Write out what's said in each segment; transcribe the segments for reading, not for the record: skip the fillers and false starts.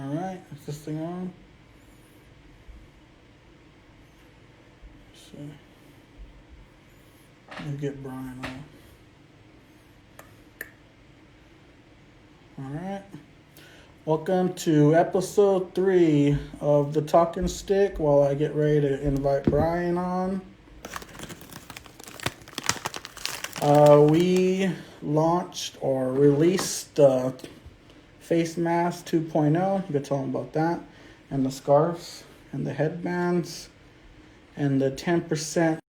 Alright, is this thing on? So, let me get Brian on. Alright. Welcome to episode 3 of The Talking Stick while I get ready to invite Brian on. We launched or released Face Mask 2.0. You can tell them about that. And the scarves and the headbands. And the 10%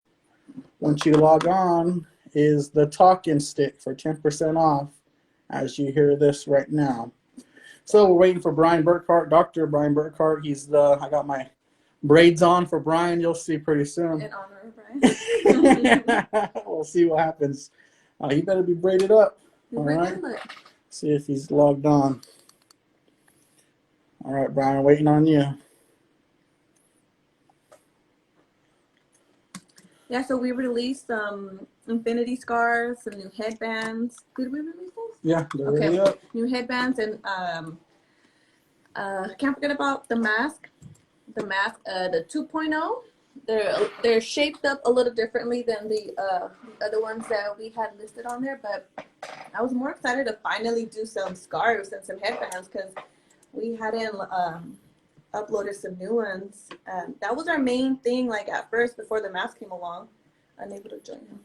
once you log on is the Talking Stick for 10% off as you hear this right now. So we're waiting for Brian Burkhart, Dr. Brian Burkhart. I got my braids on for Brian. You'll see pretty soon. In honor of Brian. We'll see what happens. He better be braided up. All right. See if he's logged on. All right, Brian, waiting on you. Yeah, so we released some infinity scarves, some new headbands. Did we release those? Yeah, they're really up. New headbands and can't forget about the mask. The mask, the 2.0. They're shaped up a little differently than the other ones that we had listed on there, but I was more excited to finally do some scarves and some headbands because we hadn't uploaded some new ones. That was our main thing, like at first before the mask came along. Unable to join him.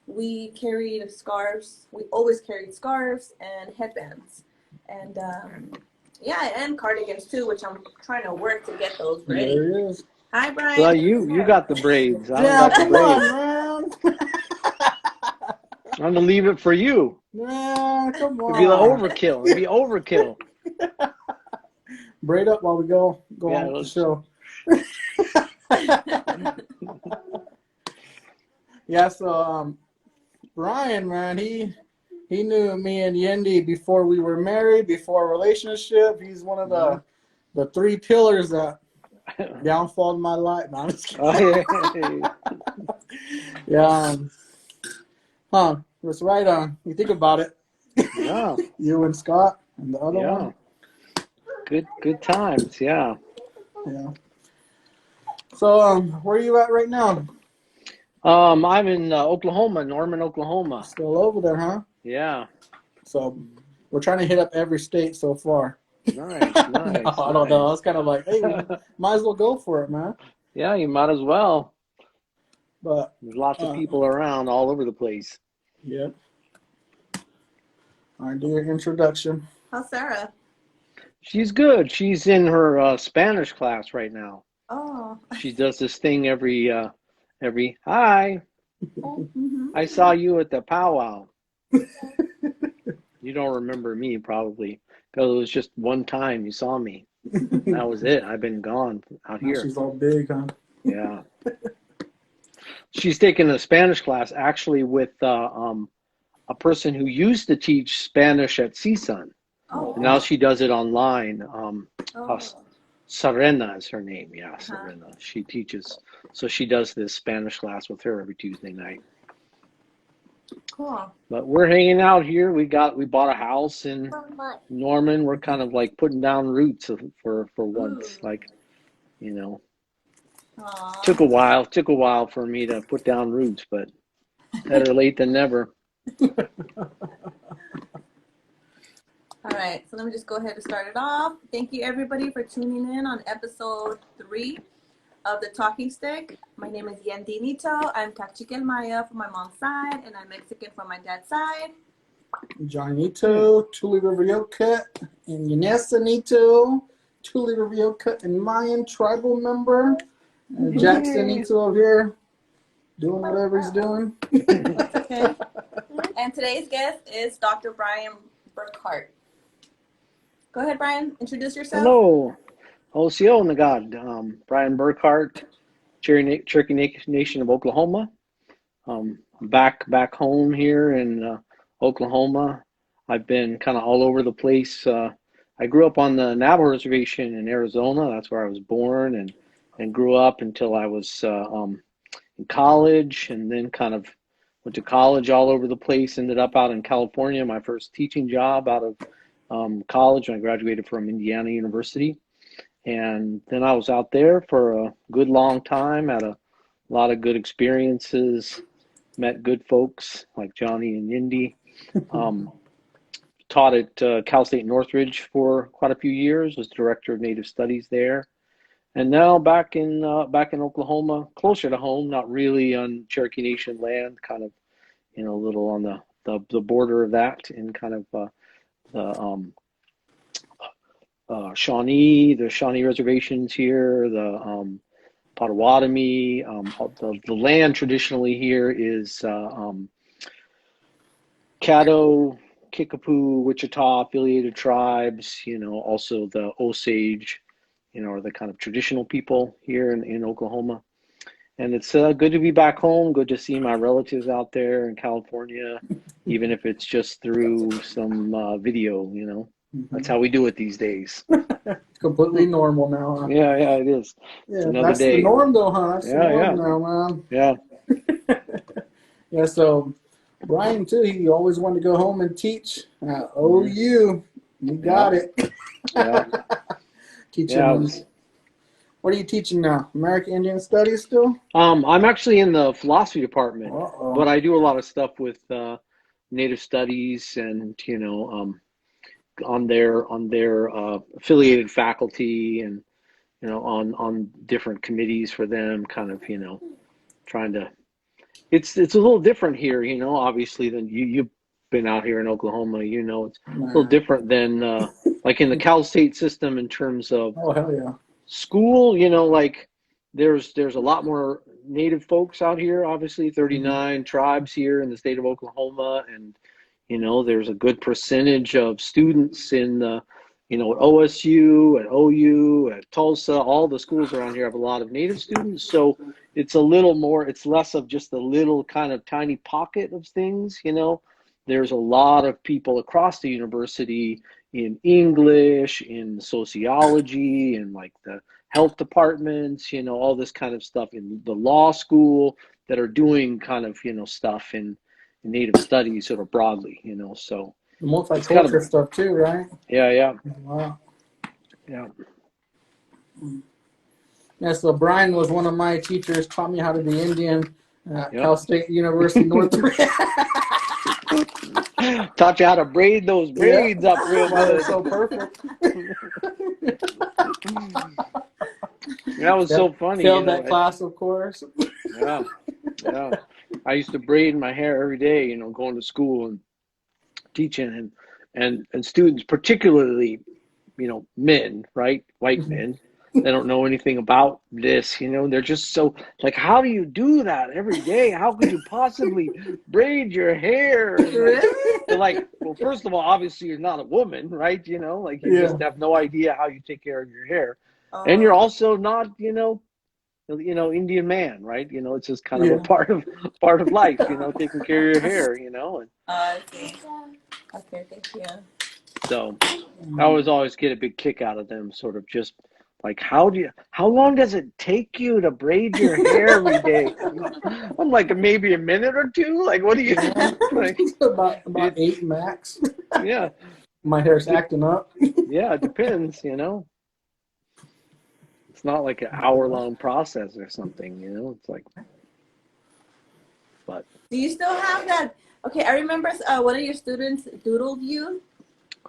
We carried scarves. We always carried scarves and headbands, and and cardigans too, which I'm trying to work to get those ready. There he is. Hi, Brian. Well, you got the braids. I Yeah, got the come on, man. I'm gonna leave it for you. Yeah, come on. It'd be the overkill. It'd be overkill. Braid up while we go Yeah, on with the show. Yeah, so Brian, man, he knew me and Yendi before we were married, before a relationship. He's one of the 3 pillars that downfall in my life. No, I'm just kidding. Yeah. That's right on. You think about it. Yeah. You and Scott and the other one. Good times, yeah. Yeah. So, where are you at right now? I'm in Oklahoma, Norman, Oklahoma. Still over there, huh? Yeah. So, we're trying to hit up every state so far. Nice. No, I don't know. I was kind of like, hey, might as well go for it, man. Yeah, you might as well. But there's lots of people around all over the place. Yep. All right, do your introduction. How's Sarah? She's good. She's in her Spanish class right now. Oh. She does this thing every hi. Mm-hmm. I saw you at the powwow. You don't remember me probably because it was just one time you saw me. That was it. I've been gone out here. She's all big, huh? Yeah. She's taking a Spanish class actually with a person who used to teach Spanish at CSUN. Oh. Now she does it online. Serena is her name. Yeah, Serena. She teaches. So she does this Spanish class with her every Tuesday night. Cool. But we're hanging out here. We bought a house in Norman. We're kind of like putting down roots for once. Like, you know. Aww. Took a while for me to put down roots, but better late than never. All right, so let me just go ahead and start it off. Thank you, everybody, for tuning in on episode 3 of The Talking Stick. My name is Yendi Nito. I'm Cachiquel Maya from my mom's side, and I'm Mexican from my dad's side. Johnito, Tuli River Yoka, and Yanessa Nito, Tuli River Yoka, and Mayan tribal member. And Jackson Nito over here doing whatever he's doing. Okay. And today's guest is Dr. Brian Burkhart. Go ahead, Brian. Introduce yourself. Hello. Osio Nagad. Brian Burkhart, Cherokee Nation of Oklahoma. Back home here in Oklahoma. I've been kind of all over the place. I grew up on the Navajo Reservation in Arizona. That's where I was born and grew up until I was in college, and then kind of went to college all over the place. Ended up out in California. My first teaching job out of college, and I graduated from Indiana University. And then I was out there for a good long time, had a lot of good experiences, met good folks like Johnny and Indy. Taught at Cal State Northridge for quite a few years, was director of Native Studies there. And now back in Oklahoma, closer to home, not really on Cherokee Nation land, kind of, a little on the border of that, in kind of the Shawnee reservations here, the Potawatomi. The land traditionally here is Caddo, Kickapoo, Wichita affiliated tribes, also the Osage, are the kind of traditional people here in Oklahoma. And it's good to be back home, good to see my relatives out there in California, even if it's just through some video, That's how we do it these days. Completely normal now, huh? Yeah, it is. Yeah, it's another that's day. the norm though, huh? That's the norm Yeah. now, man. Yeah. Yeah, so Brian too, he always wanted to go home and teach at OU. You got it. Yeah. Teaching. What are you teaching now? American Indian Studies still? I'm actually in the philosophy department, Uh-oh. but I do a lot of stuff with Native Studies and on their affiliated faculty, and on different committees for them, kind of trying to. It's a little different here, obviously, than you've been out here in Oklahoma. It's a little different than like in the Cal State system in terms of hell yeah. school. Like there's a lot more Native folks out here. Obviously, 39 tribes here in the state of Oklahoma, and there's a good percentage of students in the at OSU, at OU, at Tulsa. All the schools around here have a lot of Native students, so it's less of just a little kind of tiny pocket of things. There's a lot of people across the university in English, in sociology, in like the health departments, all this kind of stuff, in the law school, that are doing kind of stuff in Native studies sort of broadly, so the multicultural stuff too, right? Yeah. Wow. Yeah. Yeah, so Brian was one of my teachers, taught me how to be Indian at Cal State University Northridge. Taught you how to braid those braids up real good. So perfect. That was so funny. Failed that class, of course. Yeah. I used to braid my hair every day, going to school and teaching, and students, particularly, men, right? White men. They don't know anything about this, they're just so like, how do you do that every day? How could you possibly braid your hair? They're like, well, first of all, obviously you're not a woman, right? Like you just have no idea how you take care of your hair. And you're also not, Indian man, right? It's just kind of a part of life, taking care of your hair, and I see. Okay, thank you. So I always get a big kick out of them, sort of just like, how long does it take you to braid your hair every day? I'm like, maybe a minute or two. Like, what do you like? about 8 max. Yeah. My hair's acting up. Yeah, it depends, It's not like an hour-long process or something, It's like, but. Do you still have that? Okay, I remember one of your students doodled you.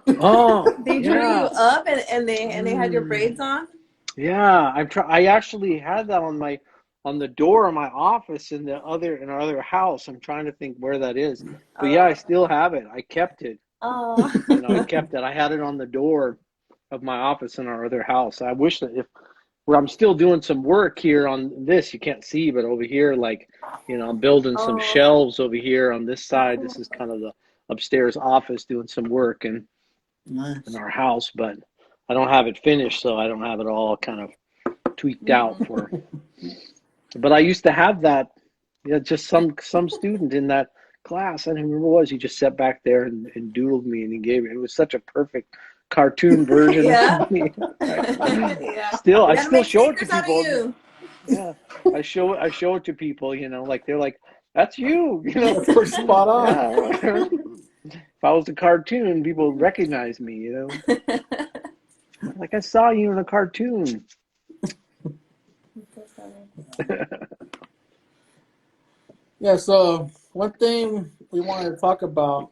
Oh, they drew you up, and they had your braids on. Yeah, I actually had that on the door of my office in our other house. I'm trying to think where that is, but yeah, I still have it. I kept it. Oh. I kept it. I had it on the door of my office in our other house. I wish that where I'm still doing some work here on this, you can't see, but over here, like, I'm building some shelves over here on this side. This is kind of the upstairs office, doing some work in our house, but I don't have it finished, so I don't have it all kind of tweaked out for. But I used to have that. Just some student in that class, I don't remember what it was. He just sat back there and doodled me, and he gave it. It was such a perfect cartoon version of me. I still show it to people. Yeah, I show it to people. Like they're like, "That's you." Spot on. Yeah. If I was a cartoon, people would recognize me, you know. Like, I saw you in a cartoon. Yeah, so one thing we wanted to talk about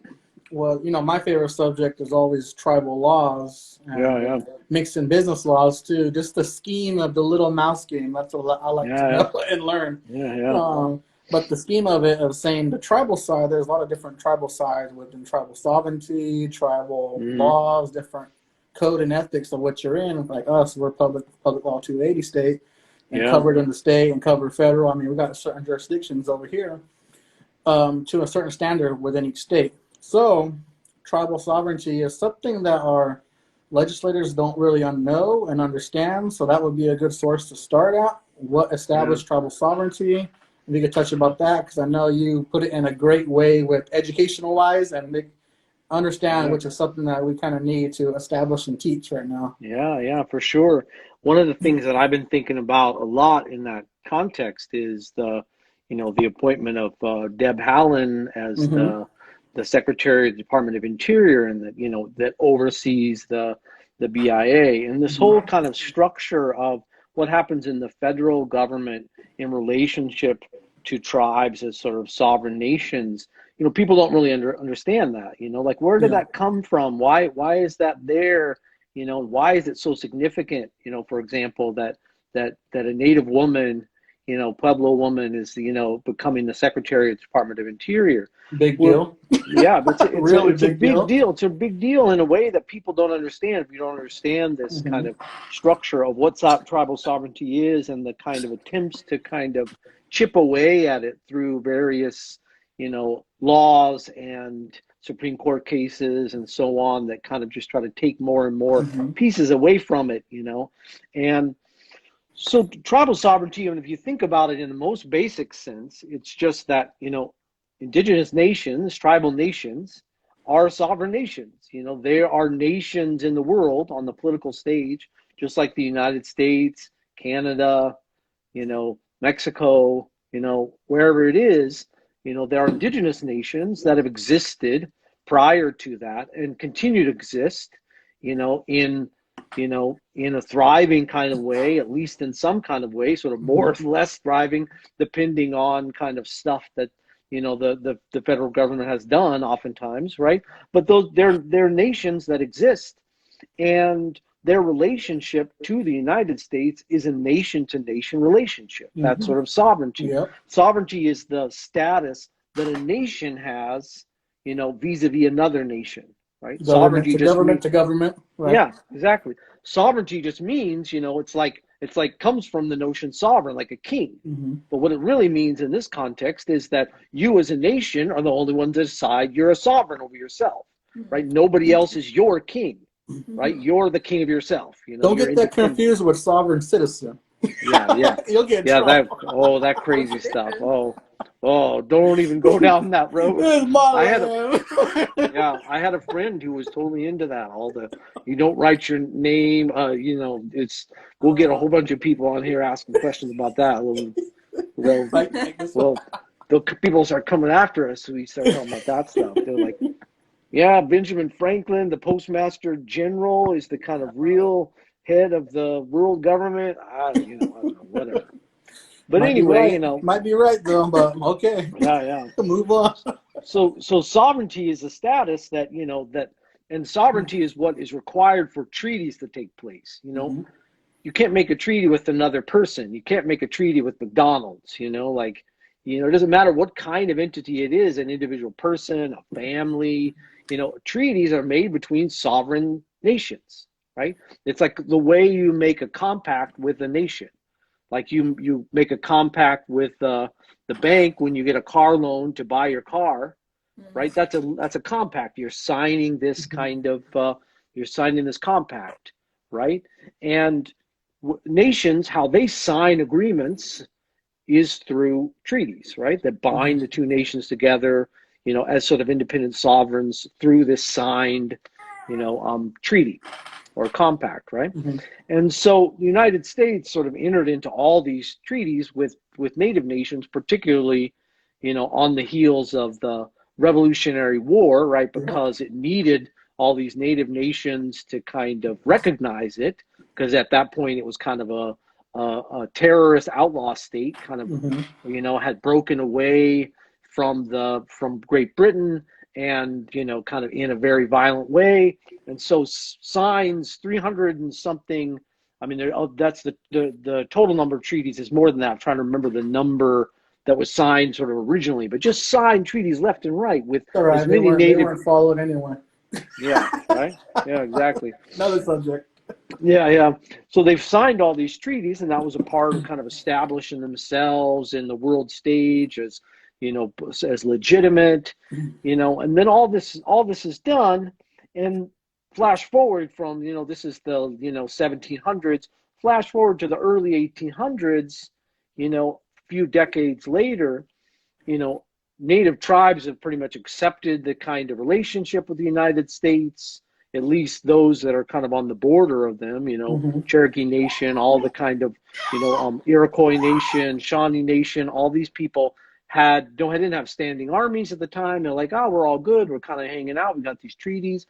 was, my favorite subject is always tribal laws Yeah, and yeah, mixed in business laws too. Just the scheme of the little mouse game. That's what I like to yeah, know and learn. yeah, yeah, But the scheme of it, of saying the tribal side, there's a lot of different tribal sides within tribal sovereignty, tribal mm-hmm. laws, different code and ethics of what you're in. Like us, we're public law 280 state and Yeah, covered in the state and covered federal. I mean, we got certain jurisdictions over here to a certain standard within each state. So, tribal sovereignty is something that our legislators don't really know and understand. So, that would be a good source to start at. What yeah, established tribal sovereignty? And we could touch about that because I know you put it in a great way with educational wise and make understand, yeah, which is something that we kind of need to establish and teach right now. yeah, yeah, for sure. One of the things that I've been thinking about a lot in that context is the appointment of Deb Haaland as Mm-hmm. the Secretary of the Department of Interior, and that oversees the BIA, and this whole kind of structure of what happens in the federal government in relationship to tribes as sort of sovereign nations. People don't really understand that. Like, where did Yeah. that come from? Why is that there? Why is it so significant? For example, that a Native woman, Pueblo woman, is becoming the Secretary of the Department of Interior. Big Well, deal. yeah, but Really it's a big big deal. deal. It's a big deal in a way that people don't understand. If you don't understand this Mm-hmm. kind of structure of what tribal sovereignty is, and the kind of attempts to kind of chip away at it through various, laws and Supreme Court cases and so on, that kind of just try to take more and more Mm-hmm. pieces away from it, and so tribal sovereignty, and if you think about it in the most basic sense, it's just that, indigenous nations, tribal nations, are sovereign nations. There are nations in the world on the political stage, just like the United States, Canada, Mexico, wherever it is. There are indigenous nations that have existed prior to that and continue to exist, in in a thriving kind of way, at least in some kind of way, sort of more or less thriving, depending on kind of stuff that the federal government has done, oftentimes, right? But they're nations that exist, and their relationship to the United States is a nation-to-nation relationship. That's Mm-hmm. sort of sovereignty. Yep. Sovereignty is the status that a nation has, vis-a-vis another nation, right? Government Sovereignty to just government means, to government, right? yeah, exactly. Sovereignty just means, it's like comes from the notion sovereign, like a king. Mm-hmm. But what it really means in this context is that you as a nation are the only ones that decide you're a sovereign over yourself, right? Nobody else is your king, right? You're the king of yourself. Don't You're get that independent. confused with sovereign citizen. Yeah, yeah, You'll get in yeah. trouble. That crazy stuff. Oh, don't even go down that road. This is my I had a land. Yeah, I had a friend who was totally into that. You don't write your name. We'll get a whole bunch of people on here asking questions about that. Well, well, the people start coming after us. So we start talking about that stuff. They're like, yeah, Benjamin Franklin, the Postmaster General, is the kind of real head of the world government. I don't know, whatever. But Might be anyway, right. Might be right though, but okay. yeah. Move on. So sovereignty is a status and sovereignty is what is required for treaties to take place. Mm-hmm. You can't make a treaty with another person. You can't make a treaty with McDonald's. It doesn't matter what kind of entity it is, an individual person, a family. Treaties are made between sovereign nations, right? It's like the way you make a compact with a nation. Like you make a compact with the bank when you get a car loan to buy your car, right? That's a compact. You're signing this kind of you're signing this compact, right? And nations, how they sign agreements is through treaties, right? That bind the two nations together, as sort of independent sovereigns through this signed, treaty or compact, right? Mm-hmm. And so the United States sort of entered into all these treaties with native nations, particularly, on the heels of the Revolutionary War, right? Because it needed all these native nations to kind of recognize it, because at that point it was kind of a terrorist outlaw state, kind of, you know, had broken away from Great Britain, and, you know, kind of in a very violent way. And so signs 300 and something. I mean, that's the total number of treaties is more than that. I'm trying to remember the number that was signed sort of originally, but just signed treaties left and right with as many native. They weren't followed anyway. Yeah, right. Yeah, exactly. Another subject. Yeah. So they've signed all these treaties, and that was a part of kind of establishing themselves in the world stage as, you know, as legitimate, you know. And then all this is done, and flash forward from, you know, this is the, you know, 1700s. Flash forward to the early 1800s, you know, a few decades later, you know, native tribes have pretty much accepted the kind of relationship with the United States, at least those that are kind of on the border of them, you know, Cherokee Nation, all the kind of, you know, Iroquois Nation, Shawnee Nation, all these people didn't have standing armies at the time. They're like, oh, we're all good. We're kind of hanging out. We got these treaties.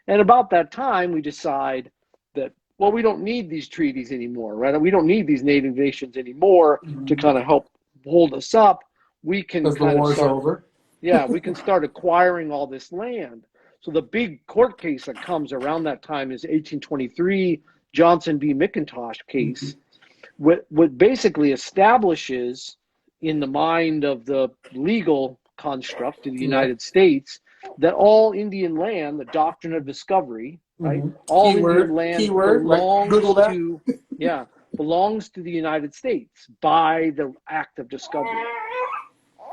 And about that time, we decide that, well, we don't need these treaties anymore, right? We don't need these native nations anymore to kind of help hold us up. We can kind of start over. Yeah, we can start acquiring all this land. So the big court case that comes around that time is 1823 Johnson B Mcintosh case, what basically establishes in the mind of the legal construct of the United States that all Indian land, the doctrine of discovery, right? All Indian land belongs to the United States by the act of discovery.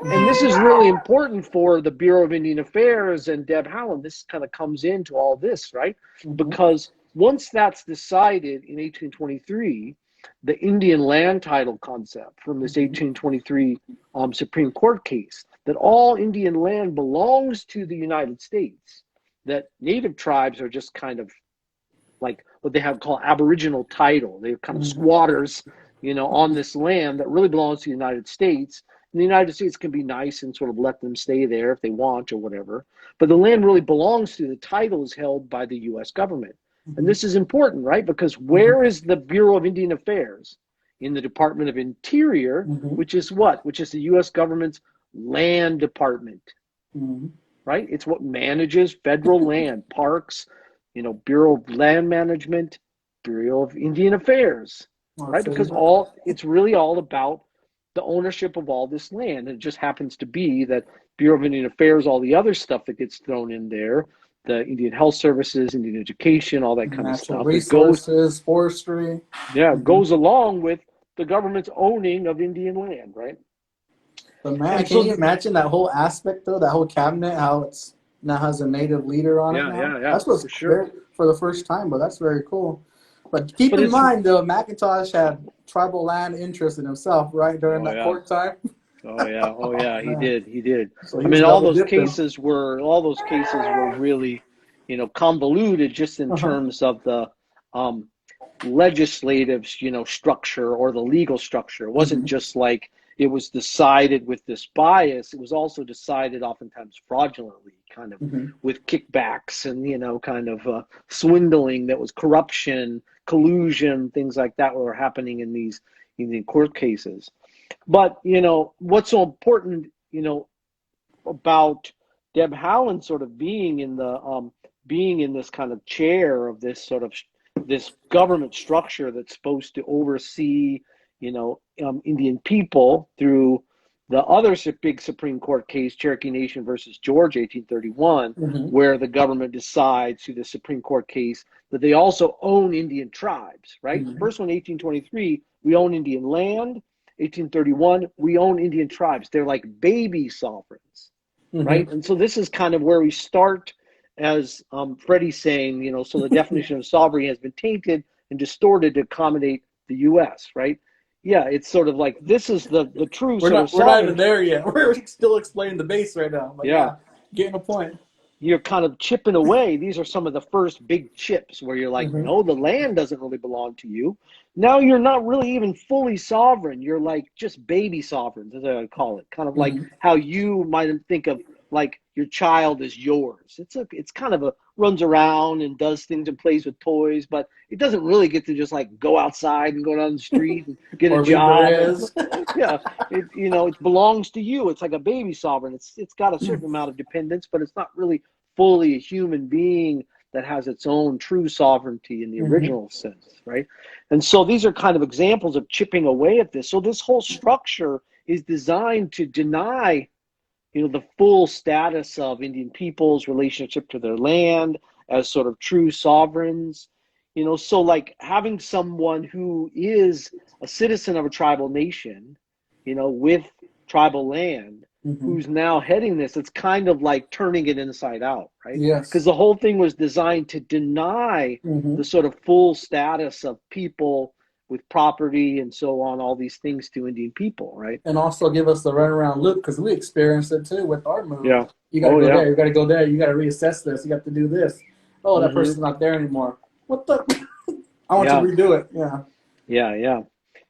And this is really important for the Bureau of Indian Affairs and Deb Haaland. This kind of comes into all this, right? Because once that's decided in 1823, the Indian land title concept from this 1823 Supreme Court case, that all Indian land belongs to the United States, that native tribes are just kind of like what they have called aboriginal title. They're kind of squatters, you know, on this land that really belongs to the United States. And the United States can be nice and sort of let them stay there if they want or whatever. But the land really belongs to, the title is held by the U.S. government. And this is important, right? Because where is the Bureau of Indian Affairs? In the Department of Interior, which is what? Which is the U.S. government's land department, right? It's what manages federal land, parks, you know, Bureau of Land Management, Bureau of Indian Affairs, right? Because it's really all about the ownership of all this land. And it just happens to be that Bureau of Indian Affairs, all the other stuff that gets thrown in there, the Indian Health Services, Indian Education, all that kind of stuff. Resources, forestry. Yeah, goes along with the government's owning of Indian land, right? But man, can you imagine that whole aspect though, that whole cabinet, how it's now has a native leader on it now? Yeah. That's what's for sure. For the first time, but that's very cool. But keep in mind though, Mcintosh had tribal land interest in himself, right, during that court time. Oh yeah, he did. So I mean, all those cases were really, you know, convoluted just in terms of the legislative, you know, structure or the legal structure. It wasn't just like it was decided with this bias. It was also decided oftentimes fraudulently, kind of with kickbacks and, you know, kind of swindling that was corruption, collusion, things like that were happening in these court cases. But, you know, what's so important, you know, about Deb Haaland sort of being in this kind of chair of this sort of this government structure that's supposed to oversee, you know, Indian people through the other big Supreme Court case, Cherokee Nation versus George, 1831, where the government decides through the Supreme Court case that they also own Indian tribes, right? First one, 1823, we own Indian land. 1831, we own Indian tribes. They're like baby sovereigns, right? And so this is kind of where we start, as Freddie's saying, you know, so the definition of sovereignty has been tainted and distorted to accommodate the U.S., right? Yeah, it's sort of like this is the true we're not even there yet. We're still explaining the base right now. But yeah, getting a point. You're kind of chipping away. These are some of the first big chips where you're like, no, the land doesn't really belong to you. Now you're not really even fully sovereign. You're like just baby sovereigns, as I would call it. Kind of like how you might think of like your child is yours. It's kind of a runs around and does things and plays with toys, but it doesn't really get to just like go outside and go down the street and get a Or leave the job. res. Yeah, it belongs to you. It's like a baby sovereign. It's got a certain amount of dependence, but it's not really fully a human being that has its own true sovereignty in the original sense, right? And so these are kind of examples of chipping away at this. So this whole structure is designed to deny, the full status of Indian people's relationship to their land as sort of true sovereigns. So like having someone who is a citizen of a tribal nation, with tribal land, who's now heading this, it's kind of like turning it inside out, right? Yes. Because the whole thing was designed to deny the sort of full status of people with property and so on, all these things to Indian people, right? And also give us the runaround loop, because we experienced it too with our move. Yeah. You got to go there. You got to go there. You got to reassess this. You got to do this. Oh, that person's not there anymore. What the? I want to redo it. Yeah. Yeah.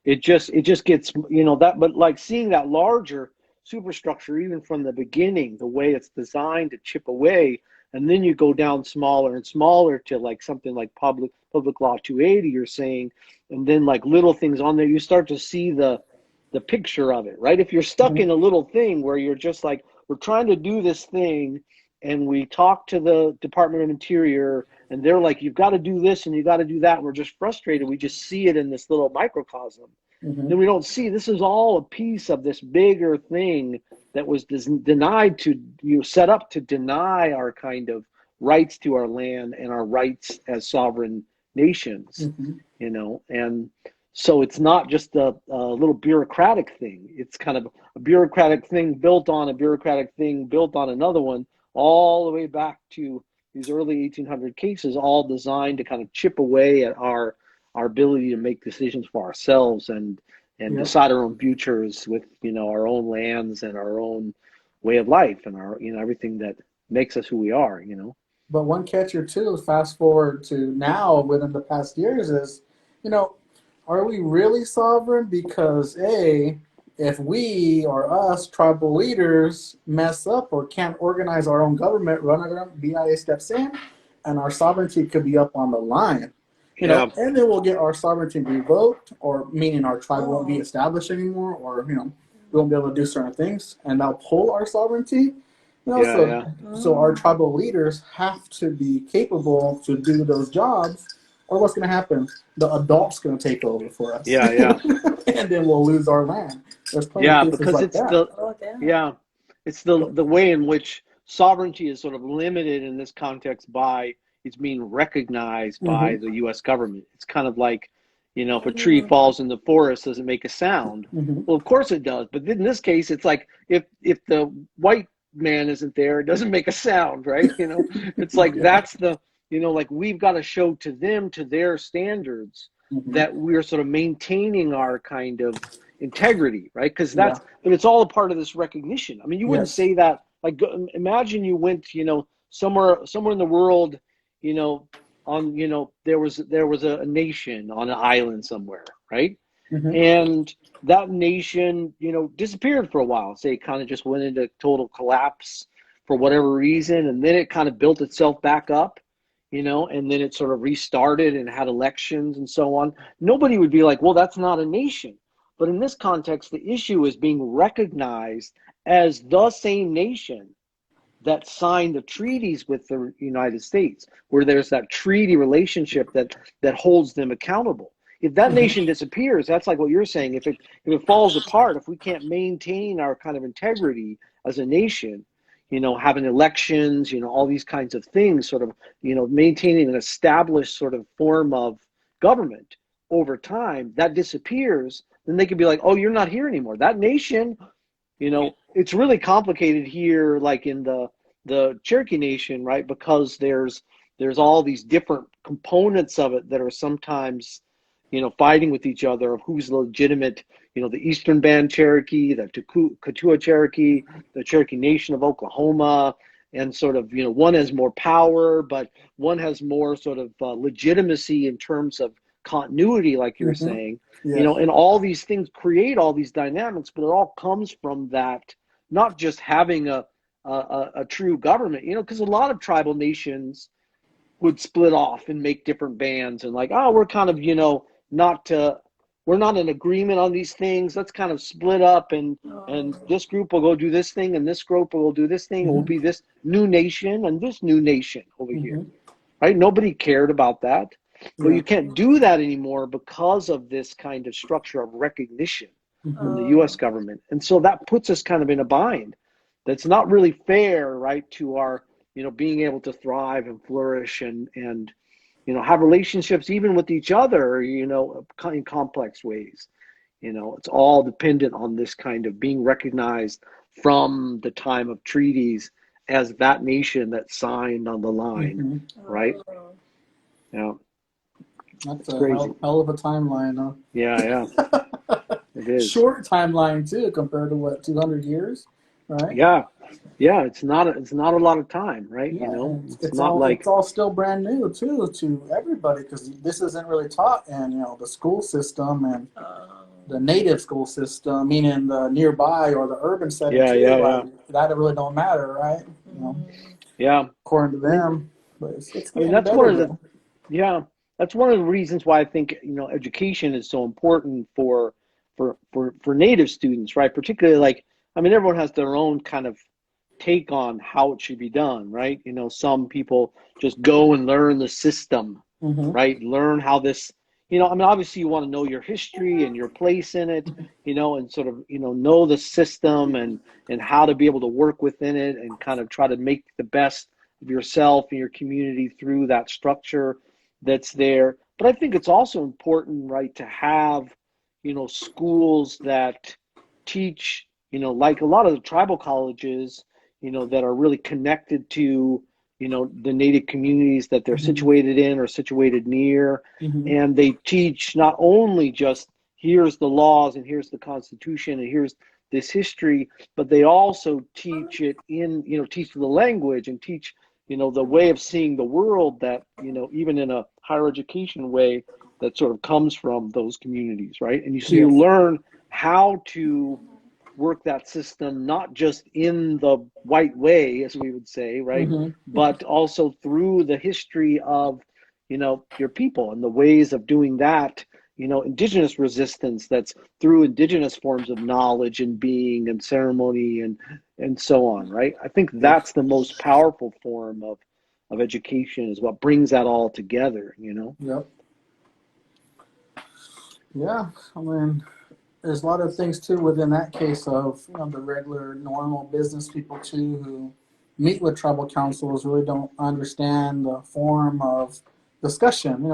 It just gets, that, but like seeing that larger superstructure, even from the beginning, the way it's designed to chip away, and then you go down smaller and smaller to like something like public law 280, you're saying, and then like little things on there, you start to see the picture of it, right? If you're stuck in a little thing where you're just like, we're trying to do this thing, and we talk to the Department of Interior, and they're like, you've got to do this and you got to do that, and we're just frustrated. We just see it in this little microcosm. Then we don't see this is all a piece of this bigger thing that was denied to set up to deny our kind of rights to our land and our rights as sovereign nations, and so it's not just a little bureaucratic thing. It's kind of a bureaucratic thing built on a bureaucratic thing built on another one, all the way back to these early 1800 cases, all designed to kind of chip away at our ability to make decisions for ourselves and decide our own futures with, our own lands and our own way of life and our, everything that makes us who we are, But one catcher too, fast forward to now within the past years is, are we really sovereign? Because if we or us tribal leaders mess up or can't organize our own government, run our own, BIA steps in, and our sovereignty could be up on the line. And then we'll get our sovereignty revoked, or meaning our tribe won't be established anymore, or we won't be able to do certain things, and they'll pull our sovereignty. So our tribal leaders have to be capable to do those jobs, or what's going to happen? The adult's going to take over for us. And then we'll lose our land. There's plenty of cases because like it's that. It's the way in which sovereignty is sort of limited in this context by it's being recognized by the U.S. government. It's kind of like, if a tree falls in the forest, does it make a sound? Well, of course it does. But in this case, it's like if the white man isn't there, it doesn't make a sound, right? It's like that's the, like we've got to show to them, to their standards, that we're sort of maintaining our kind of integrity, right? Because but it's all a part of this recognition. I mean, you wouldn't say that, like, imagine you went, somewhere in the world, there was a nation on an island somewhere, right? And that nation, disappeared for a while. Say it kind of just went into total collapse for whatever reason, and then it kind of built itself back up, and then it sort of restarted and had elections and so on. Nobody would be like, well, that's not a nation. But in this context, the issue is being recognized as the same nation that signed the treaties with the United States, where there's that treaty relationship that holds them accountable. If that nation disappears, that's like what you're saying. If it falls apart, if we can't maintain our kind of integrity as a nation, having elections, all these kinds of things, sort of, maintaining an established sort of form of government over time, that disappears, then they could be like, oh, you're not here anymore. That nation, it's really complicated here, like in the Cherokee Nation, right? Because there's all these different components of it that are sometimes, fighting with each other of who's legitimate, the Eastern Band Cherokee, the Katua Cherokee, the Cherokee Nation of Oklahoma, and sort of, one has more power, but one has more sort of legitimacy in terms of continuity, like you're saying, and all these things create all these dynamics, but it all comes from that, not just having a a true government, because a lot of tribal nations would split off and make different bands and like, oh, we're kind of, not, we're not in agreement on these things. Let's kind of split up and this group will go do this thing and this group will do this thing. It will be this new nation and this new nation over here, right? Nobody cared about that. Well, you can't do that anymore because of this kind of structure of recognition from the U.S. government. And so that puts us kind of in a bind. That's not really fair, right, to our, being able to thrive and flourish and have relationships even with each other, in complex ways. It's all dependent on this kind of being recognized from the time of treaties as that nation that signed on the line, right? Yeah. That's it's a crazy. hell of a timeline, huh? Yeah. It is. Short timeline too, compared to what, 200 years, right? Yeah. It's not a lot of time, right? Yeah, it's not all, like it's all still brand new too to everybody, because this isn't really taught in the school system and the native school system, meaning the nearby or the urban setting that really don't matter, right? According to them, but it's getting that's better, one of the that's one of the reasons why I think education is so important for native students, right? Particularly everyone has their own kind of take on how it should be done, right? Some people just go and learn the system, right? Learn how this, obviously you want to know your history and your place in it, and sort of, know the system and how to be able to work within it and kind of try to make the best of yourself and your community through that structure that's there. But I think it's also important, right, to have, schools that teach, like a lot of the tribal colleges, that are really connected to, the native communities that they're situated in or situated near. And they teach not only just here's the laws and here's the Constitution and here's this history, but they also teach it in, teach the language and teach, the way of seeing the world that, even in a higher education way that sort of comes from those communities, right? And you learn how to work that system, not just in the white way, as we would say, right? But also through the history of, your people and the ways of doing that, indigenous resistance that's through indigenous forms of knowledge and being and ceremony and so on, right? I think that's the most powerful form of education, is what brings that all together, Yep. Yeah, I mean, there's a lot of things too within that case of the regular normal business people too who meet with tribal councils really don't understand the form of discussion.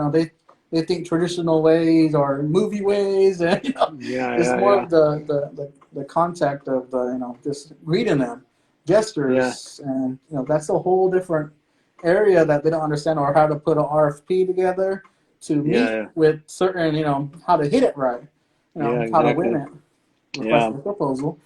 They think traditional ways are movie ways, and it's more of the contact of the just greeting them, gestures, and that's a whole different area that they don't understand, or how to put an RFP together to meet with certain how to hit it right. How to win it. Request a proposal.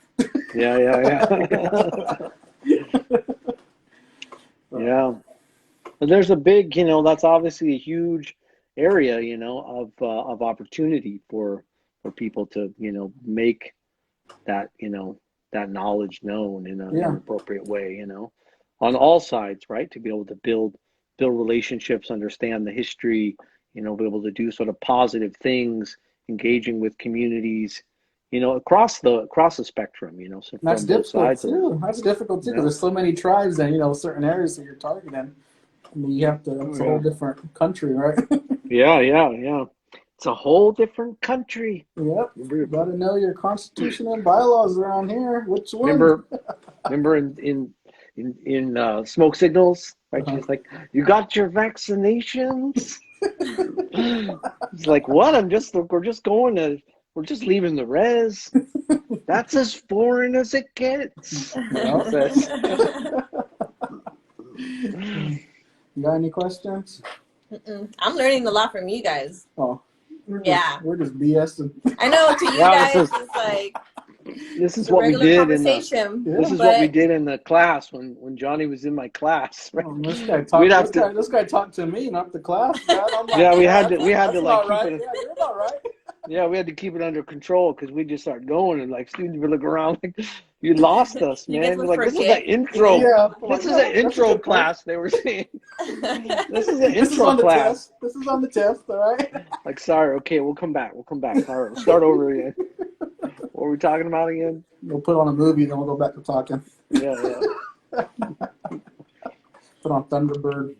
But there's a big, that's obviously a huge area, of opportunity for people to, make that, that knowledge known in an appropriate way, on all sides, right? To be able to build relationships, understand the history, be able to do sort of positive things, engaging with communities, across the spectrum, so that's from both sides too. That's difficult too, because there's so many tribes and certain areas that you're targeting. I mean, you have to. It's a whole different country, right? Yeah. It's a whole different country. Yep. You got to know your constitution and bylaws around here. Which one? Remember in smoke signals, right? She's like, "You got your vaccinations?" It's like, what? We're just leaving the res. That's as foreign as it gets. You got any questions? I'm learning a lot from you guys. Oh, we're just BSing. I know, to you guys, it's like this is what we did in what we did in the class when Johnny was in my class. Right? Oh, this guy talked to me, not the class. We had to like keep it. Yeah, you're about right. Yeah, we had to keep it under control because we just start going and like students would look around like, You lost us, You guys man. would Like, this is forget. an intro. Yeah, This is yeah, an intro that's a good point. class, they were saying. This is an This is intro on the class. test. This is on the test, all right? Like, sorry, okay, we'll come back. All right, we'll start over again. What were we talking about again? We'll put on a movie, then we'll go back to talking. Yeah. Put on Thunderbird.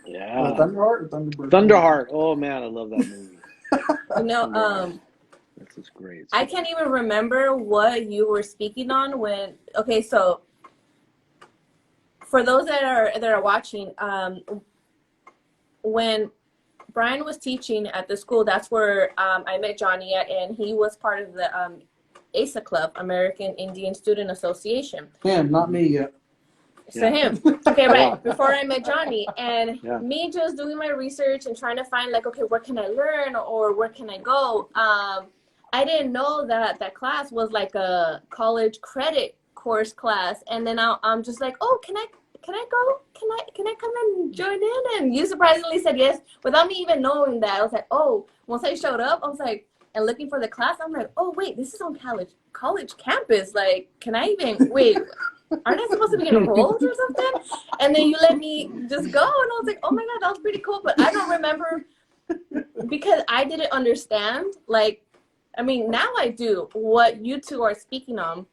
Yeah. Thunderheart or Thunderbird? Thunderheart. Oh, man, I love that movie. You know, This is great. I can't even remember what you were speaking on when. Okay, so for those that are watching, when Brian was teaching at the school, that's where I met Johnny at, and he was part of the ASA Club, American Indian Student Association. Him, not me yet. So him. Okay, right. Before I met Johnny, and Yeah. me just doing my research and trying to find like, okay, where can I learn or where can I go? I didn't know that that class was like a college credit course class, and then I'm just like, oh, can I go? Can I come and join in? And you surprisingly said yes, without me even knowing that. I was like, oh. Once I showed up, I was like, and looking for the class, I'm like, oh wait, this is on college campus. Like, can I even wait? Aren't I supposed to be enrolled or something? And then you let me just go, and I was like, oh my god, that was pretty cool. But I don't remember because I didn't understand. Like, I mean, now I do what you two are speaking on,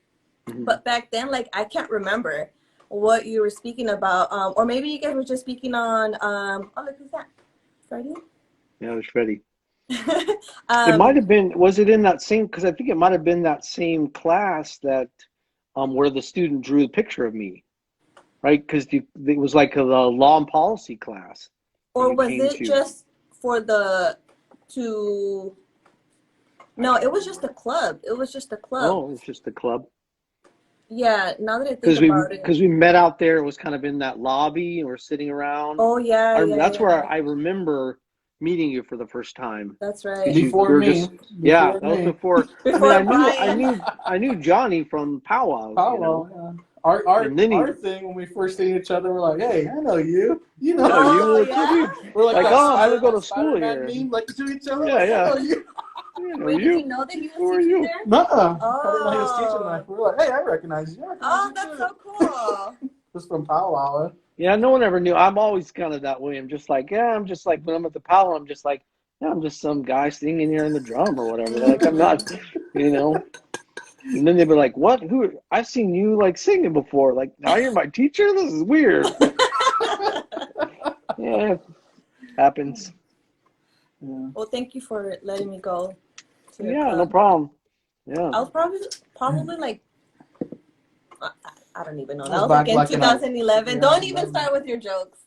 but back then, like, I can't remember what you were speaking about. Or maybe you guys were just speaking on. Oh, look who's that, Freddie. Yeah, it was Freddie. It might have been. Was it in that same? Because I think it might have been that same class that. Where the student drew a picture of me, right? Because it was like a law and policy class. Or was it just for No, it was just a club. It was just a club. Oh, it was just a club. Yeah, now that I think about it. Because we met out there, it was kind of in that lobby, and we're sitting around. Oh yeah, that's where I remember meeting you for the first time. That's right. Before me. That was before. Before I knew Johnny from powwows. Powwow, yeah. Our thing when we first seen each other, we're like, hey, I know you. You know you. Yeah. We're like, I would go to school here. Meme, like to each other. Yeah, like, yeah. I know you. Wait, did you know that he was teaching there? Nuh-uh. Oh. I didn't know he was teaching that. We were like, hey, I recognize you. Oh, that's so cool. Just from powwow. Yeah, no one ever knew. I'm always kind of that way. I'm just like when I'm at the powwow, I'm just like, yeah, I'm just some guy singing here on the drum or whatever. Like, I'm not, And then they'd be like, what? Who? I've seen you like singing before. Like, now you're my teacher? This is weird. Yeah, happens. Yeah. Well, thank you for letting me go. Yeah, no problem. Yeah. I was probably like, I don't even know. I That was was like in back in 2011. yeah, Don't even start with your jokes.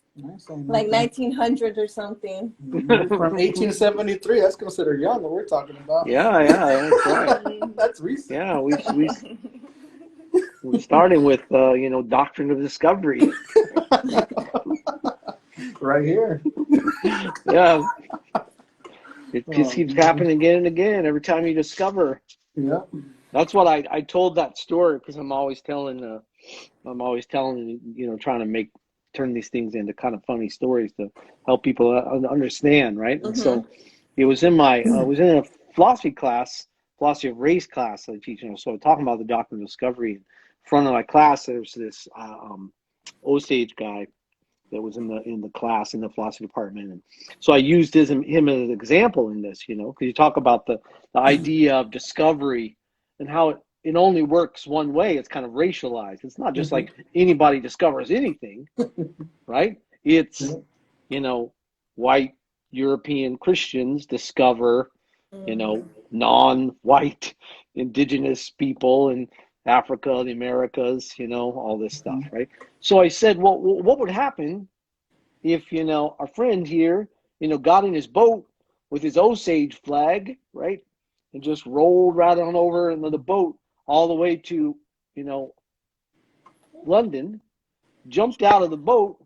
Like 1900 or something. From 1873, that's considered young. What we're talking about. Yeah, that's right. That's recent. Yeah, we starting with doctrine of discovery. Right here. Yeah. It just keeps happening again and again every time you discover. Yeah. That's what I told that story because I'm always telling, trying to turn these things into kind of funny stories to help people understand, right? Mm-hmm. And so it was in I was in a philosophy of race class I teach. So talking about the doctrine of discovery. In front of my class, there's this Osage guy that was in the class in the philosophy department, and so I used him as an example in this, because you talk about the idea of discovery and how it only works one way. It's kind of racialized. It's not just like anybody discovers anything, right? It's white European Christians discover non-white indigenous people in Africa, the Americas, all this stuff, right? So I said, well, what would happen if, our friend here, got in his boat with his Osage flag, right? And just rolled right on over into the boat all the way to, London, jumped out of the boat.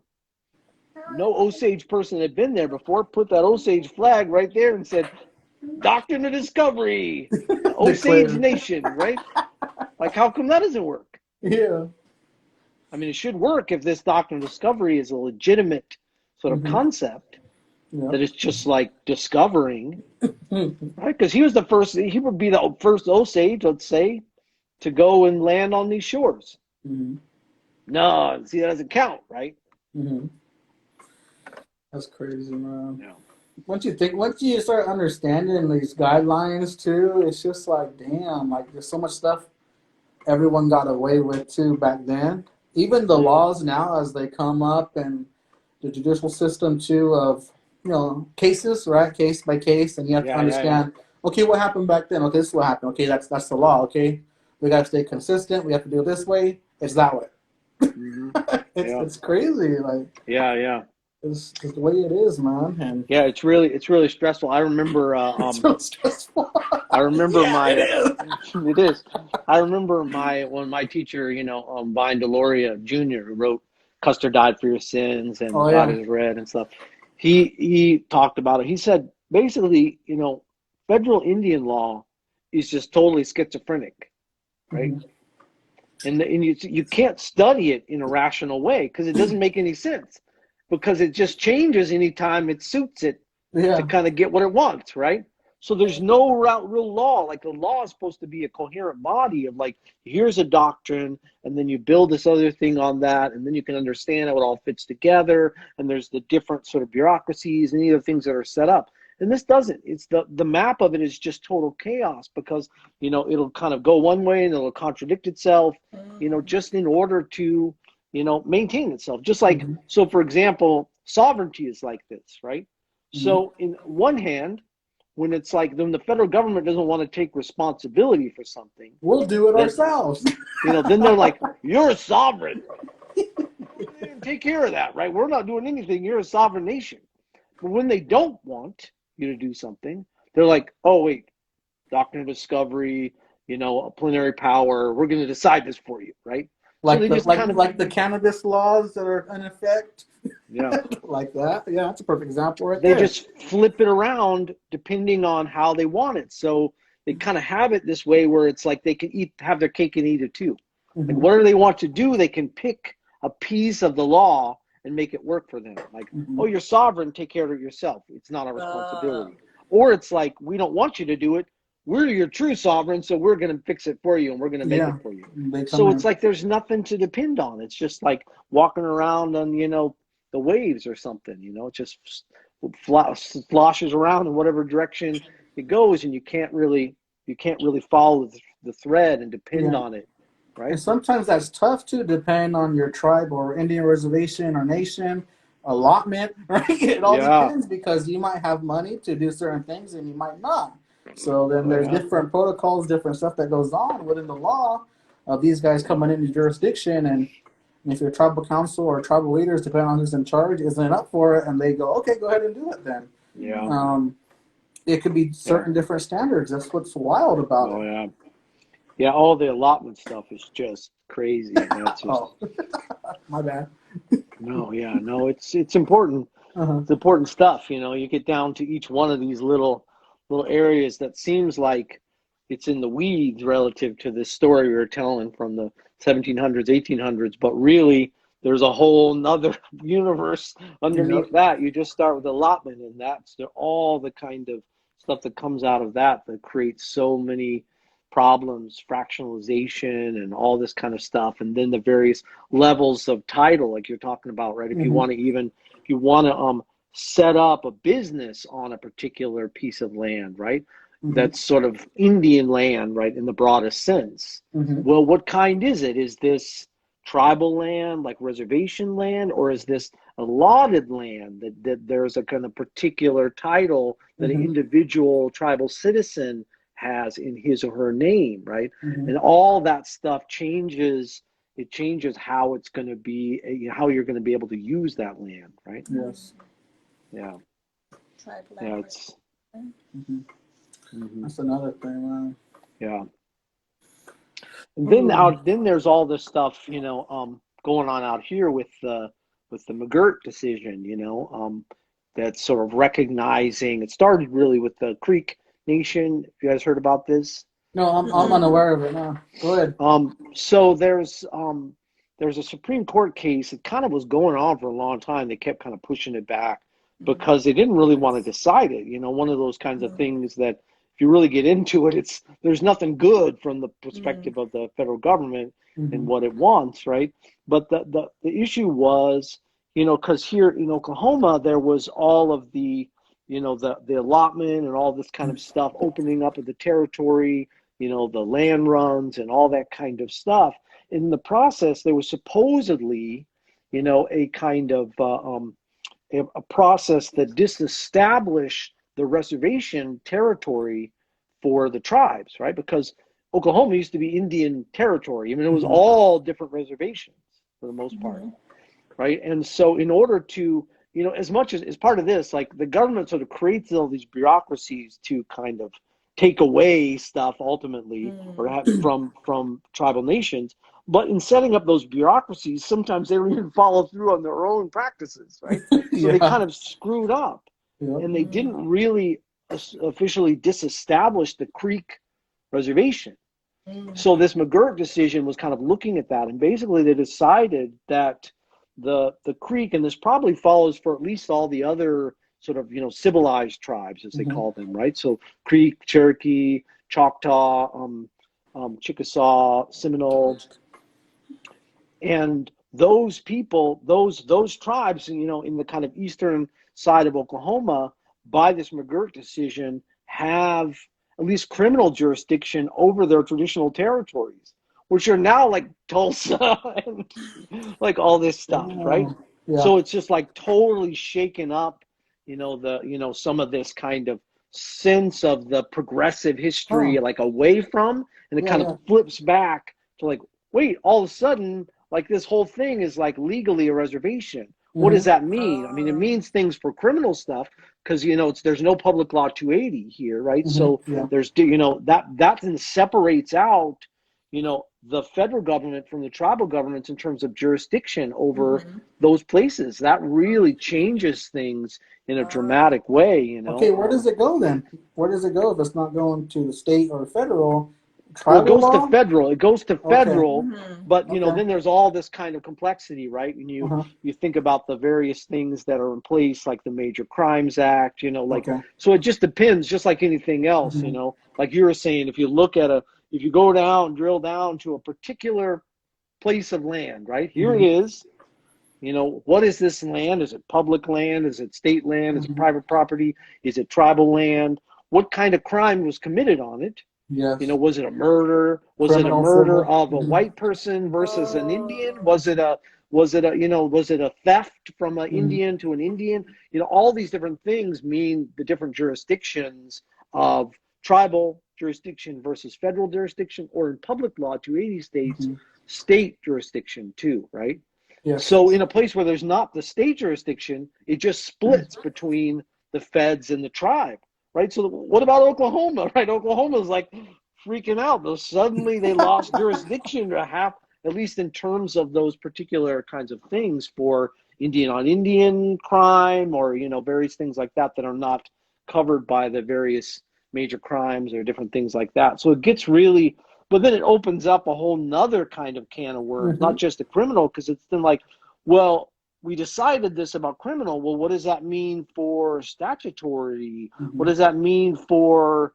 No Osage person had been there before, put that Osage flag right there and said, Doctrine of Discovery, Osage Nation, right? Like, how come that doesn't work? Yeah. I mean, it should work if this doctrine of discovery is a legitimate sort of concept, that it's just like discovering, right? Because he would be the first Osage, let's say, to go and land on these shores. Mm-hmm. No, see, that doesn't count, right? Mm-hmm. That's crazy, man. Yeah. Once you start understanding these guidelines too, it's just like, damn, like there's so much stuff everyone got away with too back then. Even the laws now, as they come up, and the judicial system too, of cases, right, case by case, and you have to understand. Okay, what happened back then? Okay, this is what happened. Okay, that's the law. Okay, we got to stay consistent. We have to do it this way. It's that way. Mm-hmm. It's crazy. Like it's just the way it is, man. And it's really stressful. I remember it's so stressful. I remember it is. it is. I remember when my teacher, Vine Deloria Jr., who wrote "Custer Died for Your Sins" and "God Is Red" and stuff. He talked about it. He said basically, federal Indian law is just totally schizophrenic, right? Mm-hmm. And you can't study it in a rational way because it doesn't make any sense, because it just changes anytime it suits it to kind of get what it wants, right? So there's no real law. Like, the law is supposed to be a coherent body of, like, here's a doctrine, and then you build this other thing on that, and then you can understand how it all fits together, and there's the different sort of bureaucracies and other things that are set up. And this doesn't. It's the map of it is just total chaos, because, it'll kind of go one way and it'll contradict itself, just in order to, maintain itself. Just like, so for example, sovereignty is like this, right? Mm-hmm. So in one hand, when it's like, when the federal government doesn't want to take responsibility for something, we'll do it ourselves. Then they're like, you're sovereign. Take care of that, right? We're not doing anything. You're a sovereign nation. But when they don't want you to do something, they're like, oh, wait, doctrine of discovery, a plenary power, we're going to decide this for you, right? Like the cannabis laws that are in effect. Yeah. Like that. Yeah, that's a perfect example right there. They just flip it around depending on how they want it. So they kind of have it this way where it's like they can have their cake and eat it too. Mm-hmm. Like, whatever they want to do, they can pick a piece of the law and make it work for them. Like, oh, you're sovereign, take care of it yourself. It's not our responsibility. Or it's like, we don't want you to do it. We're your true sovereign, so we're going to fix it for you, and we're going to make it for you. So it's like there's nothing to depend on. It's just like walking around on, the waves or something. It just sloshes around in whatever direction it goes, and you can't really follow the thread and depend on it. Right. And sometimes that's tough too, depending on your tribe or Indian reservation or nation allotment, right? It all depends, because you might have money to do certain things and you might not. So then there's different protocols, different stuff that goes on within the law of these guys coming into jurisdiction. And if your tribal council or tribal leaders, depending on who's in charge, isn't up for it, and they go, okay, go ahead and do it then. Yeah. It could be certain different standards. That's what's wild about it. Oh, yeah. Yeah, all the allotment stuff is just crazy. It's just... My bad. No, it's important. It's important stuff. You get down to each one of these little areas that seems like it's in the weeds relative to the story we were telling from the 1700s, 1800s, but really there's a whole nother universe underneath that. You just start with allotment, and that's all the kind of stuff that comes out of that creates so many problems, fractionalization, and all this kind of stuff. And then the various levels of title, like you're talking about, right? If you want to set up a business on a particular piece of land, right? That's sort of Indian land, right, in the broadest sense. Well, what kind is it? Is this tribal land, like reservation land, or is this allotted land that there's a kind of particular title that an individual tribal citizen has in his or her name, right? And all that stuff changes. It changes how it's going to be, how you're going to be able to use that land, right? Yes. Yeah, it's that's another thing, man. Yeah. And then there's all this stuff, going on out here with the McGirt decision, that's sort of recognizing. It started really with the Creek Nation. Have you guys heard about this? No, I'm unaware of it now. Go ahead. So there's a Supreme Court case that kind of was going on for a long time. They kept kind of pushing it back because they didn't really want to decide it. One of those kinds of things that if you really get into it, there's nothing good from the Mm. perspective of the federal government and Mm-hmm. what it wants, right? But the issue was, because here in Oklahoma, there was all of the, the allotment and all this kind of stuff opening up of the territory, the land runs and all that kind of stuff. In the process, there was supposedly, a kind of a process that disestablished the reservation territory for the tribes, right? Because Oklahoma used to be Indian territory. I mean, it was Mm-hmm. all different reservations for the most part, Mm-hmm. right? And so, in order to, as much as part of this, like the government sort of creates all these bureaucracies to kind of take away stuff ultimately, or Mm. have, from tribal nations. But in setting up those bureaucracies, sometimes they don't even follow through on their own practices, right? So they Yeah. kind of screwed up, Yep. and they Mm. didn't really officially disestablish the Creek reservation. Mm. So this McGirt decision was kind of looking at that, and basically they decided that the Creek, and this probably follows for at least all the other sort of civilized tribes, as they Mm-hmm. call them, right? So Creek, Cherokee, Choctaw, Chickasaw, Seminole, and those people, those tribes, in the kind of eastern side of Oklahoma, by this McGirt decision, have at least criminal jurisdiction over their traditional territories, which are now like Tulsa and like all this stuff, right? Oh, yeah. So it's just like totally shaken up, some of this kind of sense of the progressive history, Oh, like away from, and it yeah, kind of yeah. flips back to like, wait, all of a sudden, like this whole thing is like legally a reservation. What does Mm-hmm. that mean? I mean, it means things for criminal stuff because there's no public law 280 here, right? So Mm-hmm. Yeah. there's that then separates out the federal government from the tribal governments in terms of jurisdiction over Mm-hmm. those places. That really changes things in a dramatic way. Okay, where does it go then? Where does it go if it's not going to the state or federal? Well, it Tribal goes to law? federal. It goes to Okay. federal, Mm-hmm. but Okay. then there's all this kind of complexity, right? And Uh-huh. you think about the various things that are in place, like the Major Crimes Act. Like, Okay. so it just depends, just like anything else. Mm-hmm. Like you were saying, if you go down, drill down to a particular place of land, right? Here it Mm-hmm. is. What is this land? Is it public land? Is it state land? Is it Mm-hmm. private property? Is it tribal land? What kind of crime was committed on it? Yes. Was it a murder? Was it a Criminal, murder civil. of a Mm-hmm. white person versus an Indian? Oh. Was it a theft from an Mm-hmm. Indian to an Indian? All these different things mean the different jurisdictions of tribal jurisdiction versus federal jurisdiction, or in public law 280 states, Mm-hmm. state jurisdiction too, right? Yes. So in a place where there's not the state jurisdiction, it just splits between the feds and the tribe, right? So what about Oklahoma, right? Oklahoma's like freaking out. Suddenly they lost jurisdiction to half, at least in terms of those particular kinds of things for Indian on Indian crime, or, various things like that are not covered by the various major crimes or different things like that. So it gets really, but then it opens up a whole nother kind of can of worms, Mm-hmm. not just the criminal, because it's then like, well, we decided this about criminal. Well, what does that mean for statutory? What Mm-hmm. does that mean for,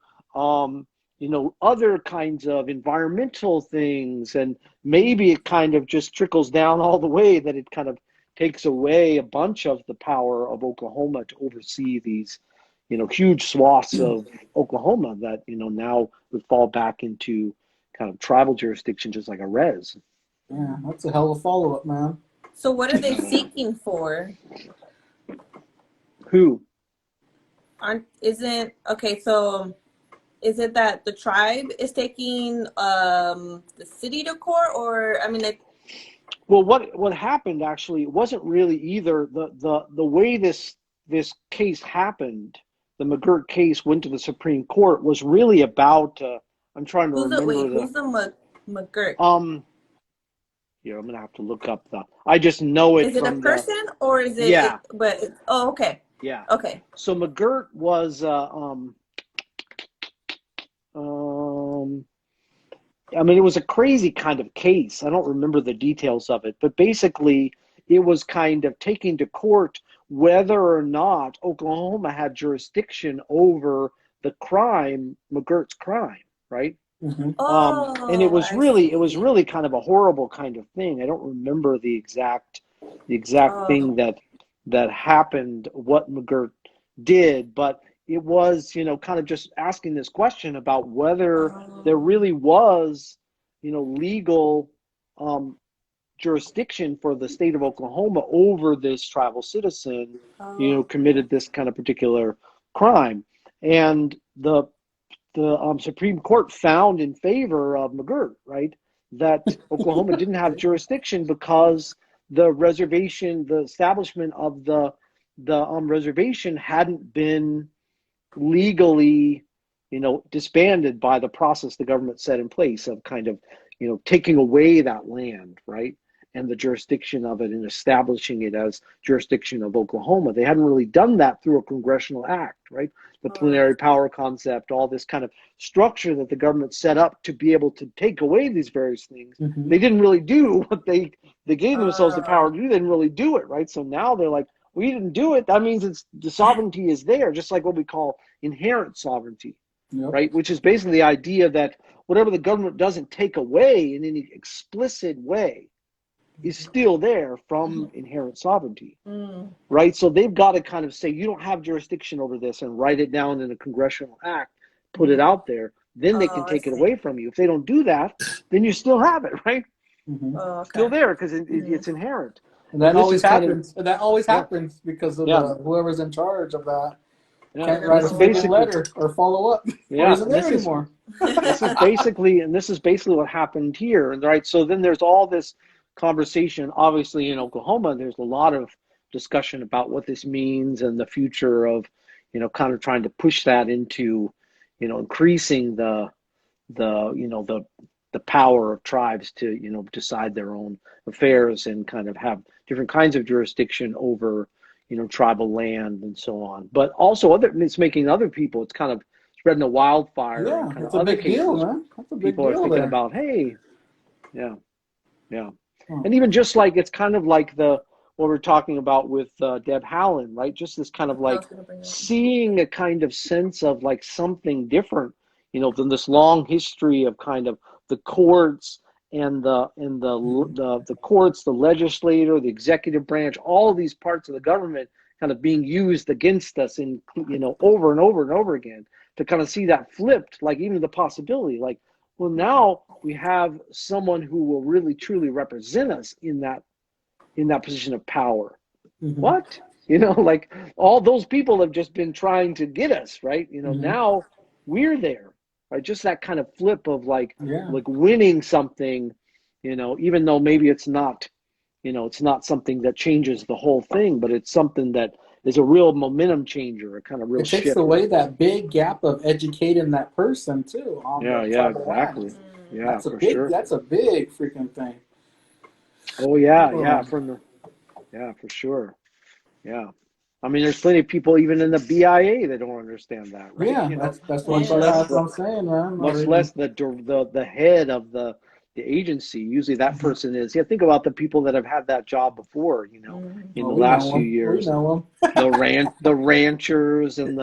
other kinds of environmental things? And maybe it kind of just trickles down all the way that it kind of takes away a bunch of the power of Oklahoma to oversee these, huge swaths of Oklahoma that, now would fall back into kind of tribal jurisdiction, just like a res. Yeah, that's a hell of a follow-up, man. So what are they seeking for? Who? So is it that the tribe is taking the city to court, or I mean, like, Well, what happened actually, it wasn't really either. The way this case happened, the McGirt case went to the Supreme Court, was really about. I'm trying to remember who's the McGirt? Here, I'm gonna have to look up I just know it Is it a from the. person or is it? Yeah. Oh, okay. Yeah. Okay. So McGirt was I mean, it was a crazy kind of case. I don't remember the details of it, but basically it was kind of taking to court whether or not Oklahoma had jurisdiction over the crime, McGirt's crime, right? Mm-hmm. And it Oh, was I really see. kind of a horrible kind of thing. I don't remember the exact Oh, thing that happened, what McGirt did, but it was, kind of just asking this question about whether there oh, really was, legal jurisdiction for the state of Oklahoma over this tribal citizen, oh. committed this kind of particular crime. And the Supreme Court found in favor of McGirt, right, that Oklahoma didn't have jurisdiction because the reservation, the establishment of the reservation hadn't been legally, disbanded by the process the government set in place of kind of, taking away that land, right, and the jurisdiction of it and establishing it as jurisdiction of Oklahoma. They hadn't really done that through a congressional act, right? The Oh, plenary power concept, all this kind of structure that the government set up to be able to take away these various things. Mm-hmm. They didn't really do what they gave themselves the power oh, to do. They didn't really do it, right? So now they're like, we didn't do it. That means it's the sovereignty is there, just like what we call inherent sovereignty, Yep. right? Which is basically the idea that whatever the government doesn't take away in any explicit way is still there from inherent sovereignty, mm. right? So they've got to kind of say, you don't have jurisdiction over this and write it down in a congressional act, put it out there, then they can Oh, I take it see. away from you. If they don't do that, then you still have it, right? Mm-hmm. Oh, Still okay. there because Mm. it's inherent. And And that this is always kind of, happens. And that always yeah, happens because of yeah, whoever's in charge of that yeah. can't And write this a is freaking basically, letter or follow up or yeah, isn't and there anymore. this is basically what happened here, right? So then there's all this conversation. Obviously, in Oklahoma, there's a lot of discussion about what this means and the future of, kind of trying to push that into, increasing the power of tribes to, decide their own affairs and kind of have different kinds of jurisdiction over, tribal land and so on. But also it's making other people, it's kind of spreading a wildfire in Yeah, kind of it's a other big deal, cases. man. That's a big People are deal thinking there. about, hey, yeah, yeah. Huh. And even just like, it's kind of like what we're talking about with Deb Haaland, right? Just this kind of I was like gonna bring it up. seeing a kind of sense of like something different, than this long history of kind of the courts and Mm-hmm. the courts, the legislator, the executive branch, all of these parts of the government kind of being used against us in, over and over and over again, to kind of see that flipped, like even the possibility, like, well, now we have someone who will really truly represent us in that position of power. Mm-hmm. What? Like all those people have just been trying to get us, right? Mm-hmm. Now we're there, right? Just that kind of flip of like Yeah. winning something, even though maybe it's not, it's not something that changes the whole thing, but it's something that is a real momentum changer, a kind of real It takes shift. away that big gap of educating that person too on Yeah, the yeah, tribal land. exactly. Mm. Yeah, for sure. That's a big freaking thing. Oh yeah, yeah, Oh, yeah, for sure. Yeah. I mean, there's plenty of people even in the BIA that don't understand that, right? yeah, that's what Much Yeah. less I'm saying, man. Or much even less the head of the agency. Usually that person is. Yeah, think about the people that have had that job before, Mm. in well, the we know last few them. We years. know The ranchers and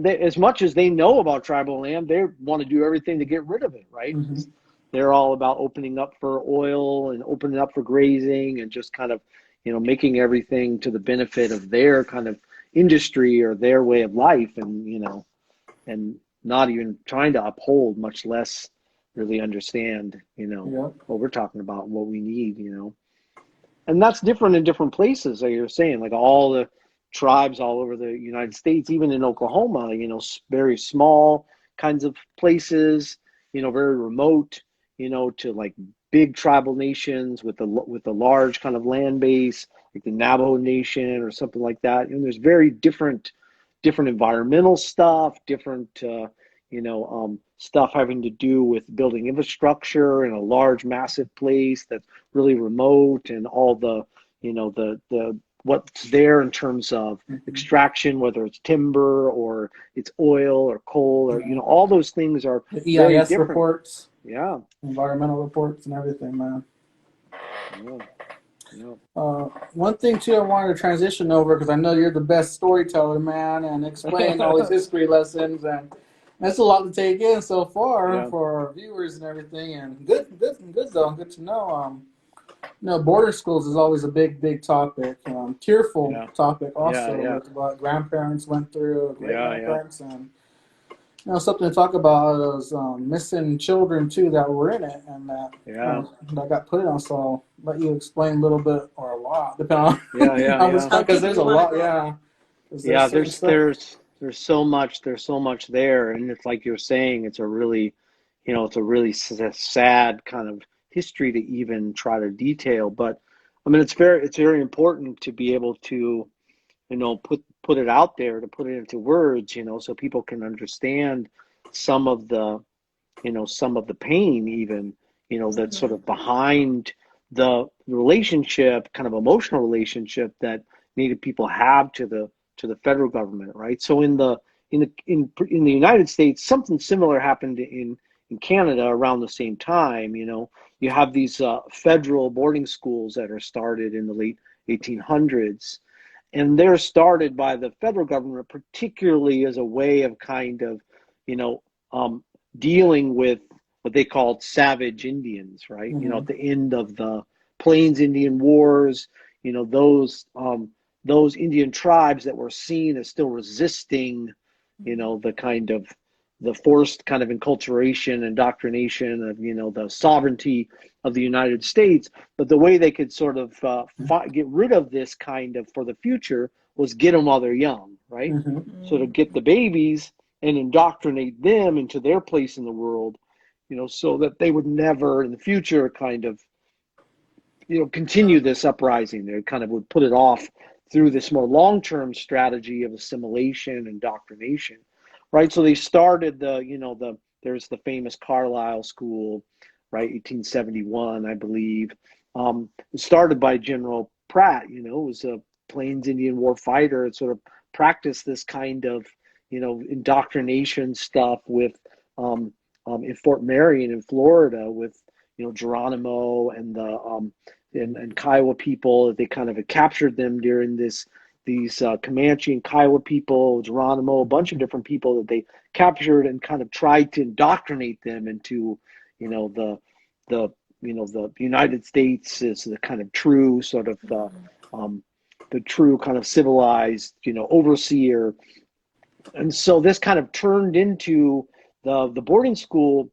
as much as they know about tribal land, they want to do everything to get rid of it, right? them. 'Cause they're all about opening up for oil and opening up for grazing and just kind of, making everything to the benefit of their kind of industry or their way of life, and not even trying to uphold, much less really understand, Yeah. what we're talking about, what we need, And that's different in different places, like you're saying, like all the tribes all over the United States, even in Oklahoma, very small kinds of places, very remote, to like big tribal nations with the large kind of land base, like the Navajo Nation or something like that. And there's very different environmental stuff, different stuff having to do with building infrastructure in a large, massive place that's really remote, and all the the what's there in terms of Mm-hmm. extraction, whether it's timber or it's oil or coal, or Yeah. all those things are The very EIS different. reports, Yeah, environmental reports, and everything, man. yeah, Yep. One thing too, I wanted to transition over because I know you're the best storyteller, man, and explain all these history lessons, and that's a lot to take in so far Yeah. for our viewers and everything. And good though, good to know. Border schools is always a big topic, tearful Yeah. topic Yeah. also Yeah. with what grandparents went through, great Yeah. Yeah. grandparents, and something to talk about is missing children too that were in it and Yeah. that got put on. So I'll let you explain a little bit or a lot, depending Yeah. on Yeah. how much Yeah. time, How because deep there's you a want to lot. go? Yeah, 'cause Yeah, there's certain stuff. there's so much there, and it's like you're saying, it's a really, it's a really sad kind of history to even try to detail. But I mean, it's very important to be able to, put it out there, to put it into words, so people can understand some of the, some of the pain, even, that's sort Mm-hmm. of behind the relationship, kind of emotional relationship that Native people have to the federal government, right? So in the United States, something similar happened in Canada around the same time. You have these federal boarding schools that are started in the late 1800s, and they're started by the federal government, particularly as a way of kind of, you know, um, dealing with what they called savage Indians, right? Mm-hmm. At the end of the Plains Indian Wars, those Indian tribes that were seen as still resisting, the kind of the forced kind of enculturation and indoctrination of, the sovereignty of the United States. But the way they could sort of get rid of this kind of for the future was get them while they're young, right? Mm-hmm. So to get the babies and indoctrinate them into their place in the world, so that they would never in the future kind of, continue this uprising. They kind of would put it off through this more long-term strategy of assimilation, indoctrination, right? So they started there's the famous Carlisle School, right? 1871, I believe. Started by General Pratt, was a Plains Indian war fighter. It sort of practiced this kind of, indoctrination stuff with, in Fort Marion in Florida with, Geronimo and the and Kiowa people. They kind of had captured them during these Comanche and Kiowa people, Geronimo, a bunch of different people that they captured and kind of tried to indoctrinate them into, the the United States is the kind of true sort of the true kind of civilized, overseer. And so this kind of turned into the boarding school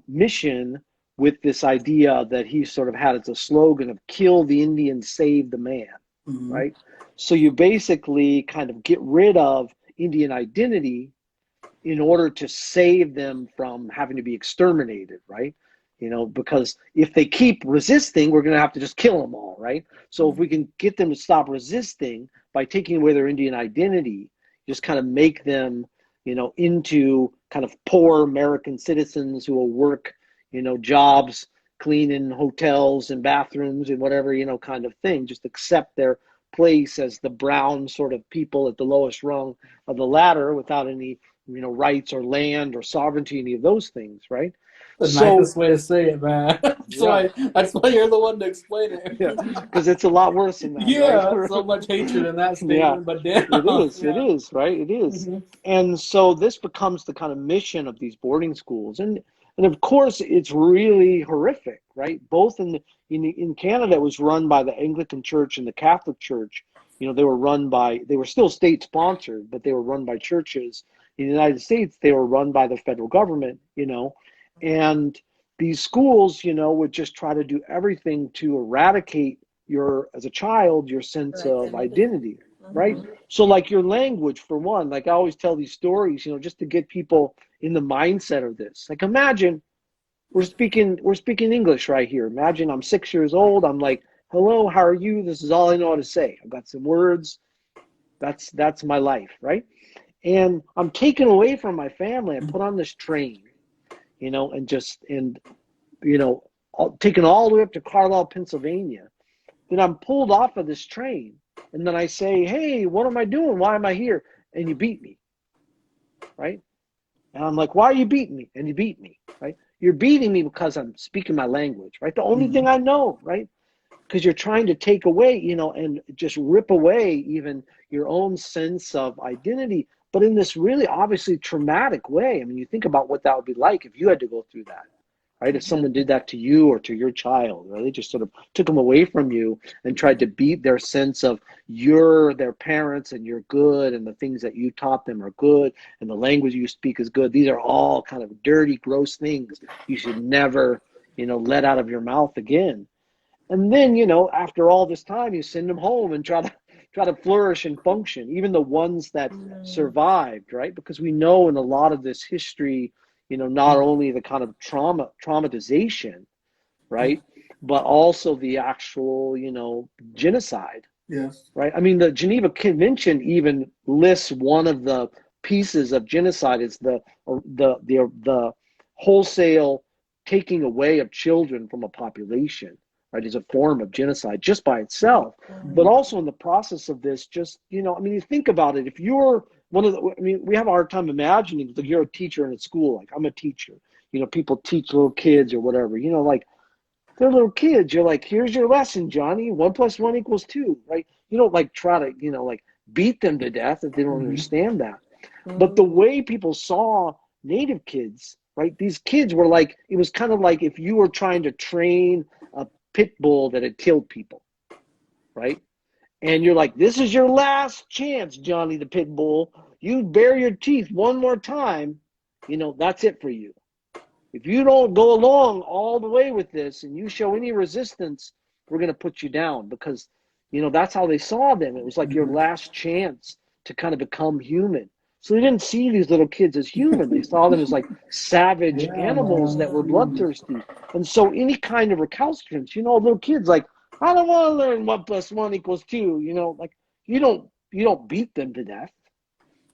mission, with this idea that he sort of had as a slogan of "kill the Indian, save the man," Mm-hmm. right? So you basically kind of get rid of Indian identity in order to save them from having to be exterminated, right? Because if they keep resisting, we're going to have to just kill them all, right? So if we can get them to stop resisting by taking away their Indian identity, just kind of make them, into kind of poor American citizens who will work, jobs, cleaning hotels and bathrooms and whatever, kind of thing. Just accept their place as the brown sort of people at the lowest rung of the ladder without any, rights or land or sovereignty, any of those things, right? The So nicest way to say it, man. yeah, That's why you're the one to explain it. yeah, because it's a lot worse than that, right? Yeah, so much hatred in that Yeah, statement, but damn, it yeah. is, right? It is. Mm-hmm. And so this becomes the kind of mission of these boarding schools. And of course it's really horrific, right? Both in Canada, it was run by the Anglican Church and the Catholic Church. They were still state sponsored, but they were run by churches. In the United States, they were run by the federal government, and these schools, would just try to do everything to eradicate as a child, your sense Your of identity. identity, right? Mm-hmm. So like your language, for one, like I always tell these stories, just to get people in the mindset of this. Like imagine we're speaking English right here. Imagine I'm 6 years old. I'm like, hello, how are you? This is all I know how to say. I've got some words. That's my life, right? And I'm taken away from my family. I put on this train, and taken all the way up to Carlisle, Pennsylvania. Then I'm pulled off of this train, and then I say, hey, what am I doing? Why am I here? And you beat me, right? And I'm like, why are you beating me? And you beat me, right? You're beating me because I'm speaking my language, right? The only Mm-hmm. thing I know, right? because you're trying to take away, and just rip away even your own sense of identity, but in this really obviously traumatic way. I mean, you think about what that would be like if you had to go through that, right? If someone did that to you or to your child, or they just sort of took them away from you and tried to beat their sense of you're their parents and you're good and the things that you taught them are good and the language you speak is good. These are all kind of dirty, gross things you should never, let out of your mouth again. And then, after all this time, you send them home and try to flourish and function, even the ones that survived, right? Because we know in a lot of this history, not only the kind of traumatization, right, but also the actual, genocide. Yes. Right. I mean, the Geneva Convention even lists one of the pieces of genocide is the wholesale taking away of children from a population, right, is a form of genocide just by itself. But also in the process of this, just, you think about it. If you're we have a hard time imagining that you're a teacher in a school, like I'm a teacher, people teach little kids or whatever, like they're little kids. You're like, here's your lesson, Johnny. 1 + 1 = 2, right? You don't like try to, like beat them to death if they don't understand that. But the way people saw Native kids, right? These kids were like, it was kind of like if you were trying to train a pit bull that had killed people, right? And you're like, this is your last chance, Johnny the pit bull. You bare your teeth one more time, that's it for you. If you don't go along all the way with this and you show any resistance, we're going to put you down, because, that's how they saw them. It was like your last chance to kind of become human. So they didn't see these little kids as human. They saw them as like savage animals that were bloodthirsty. And so any kind of recalcitrance, little kids like, I don't want to learn 1 + 1 = 2, like you don't beat them to death.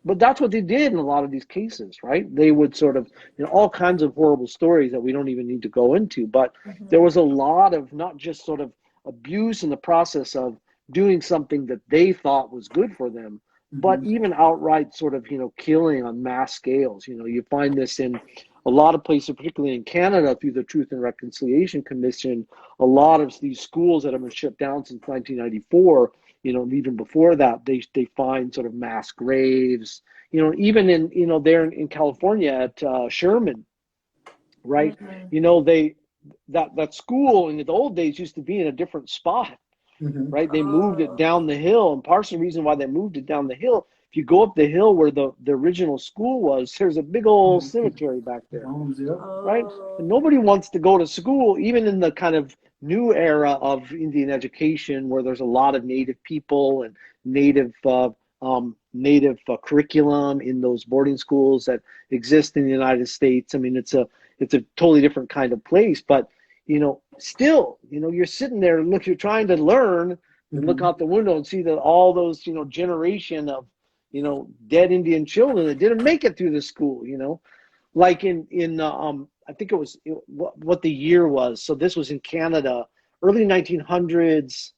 But that's what they did in a lot of these cases, right? They would sort of, all kinds of horrible stories that we don't even need to go into. But there was a lot of not just sort of abuse in the process of doing something that they thought was good for them, but even outright sort of, killing on mass scales. You find this in a lot of places, particularly in Canada, through the Truth and Reconciliation Commission. A lot of these schools that have been shut down since 1994, even before that, they find sort of mass graves, even in, there in California at Sherman, right? That school in the old days used to be in a different spot, right? They moved it down the hill, and part of the reason why they moved it down the hill, if you go up the hill where the original school was, there's a big old cemetery back there, right? And nobody wants to go to school, even in the kind of new era of Indian education, where there's a lot of Native people and Native curriculum in those boarding schools that exist in the United States. I mean, it's a totally different kind of place, but still, you're sitting there and you're trying to learn and look out the window and see that all those, generation of, dead Indian children that didn't make it through the school, like in I think it was what the year was. So this was in Canada, early 1900s,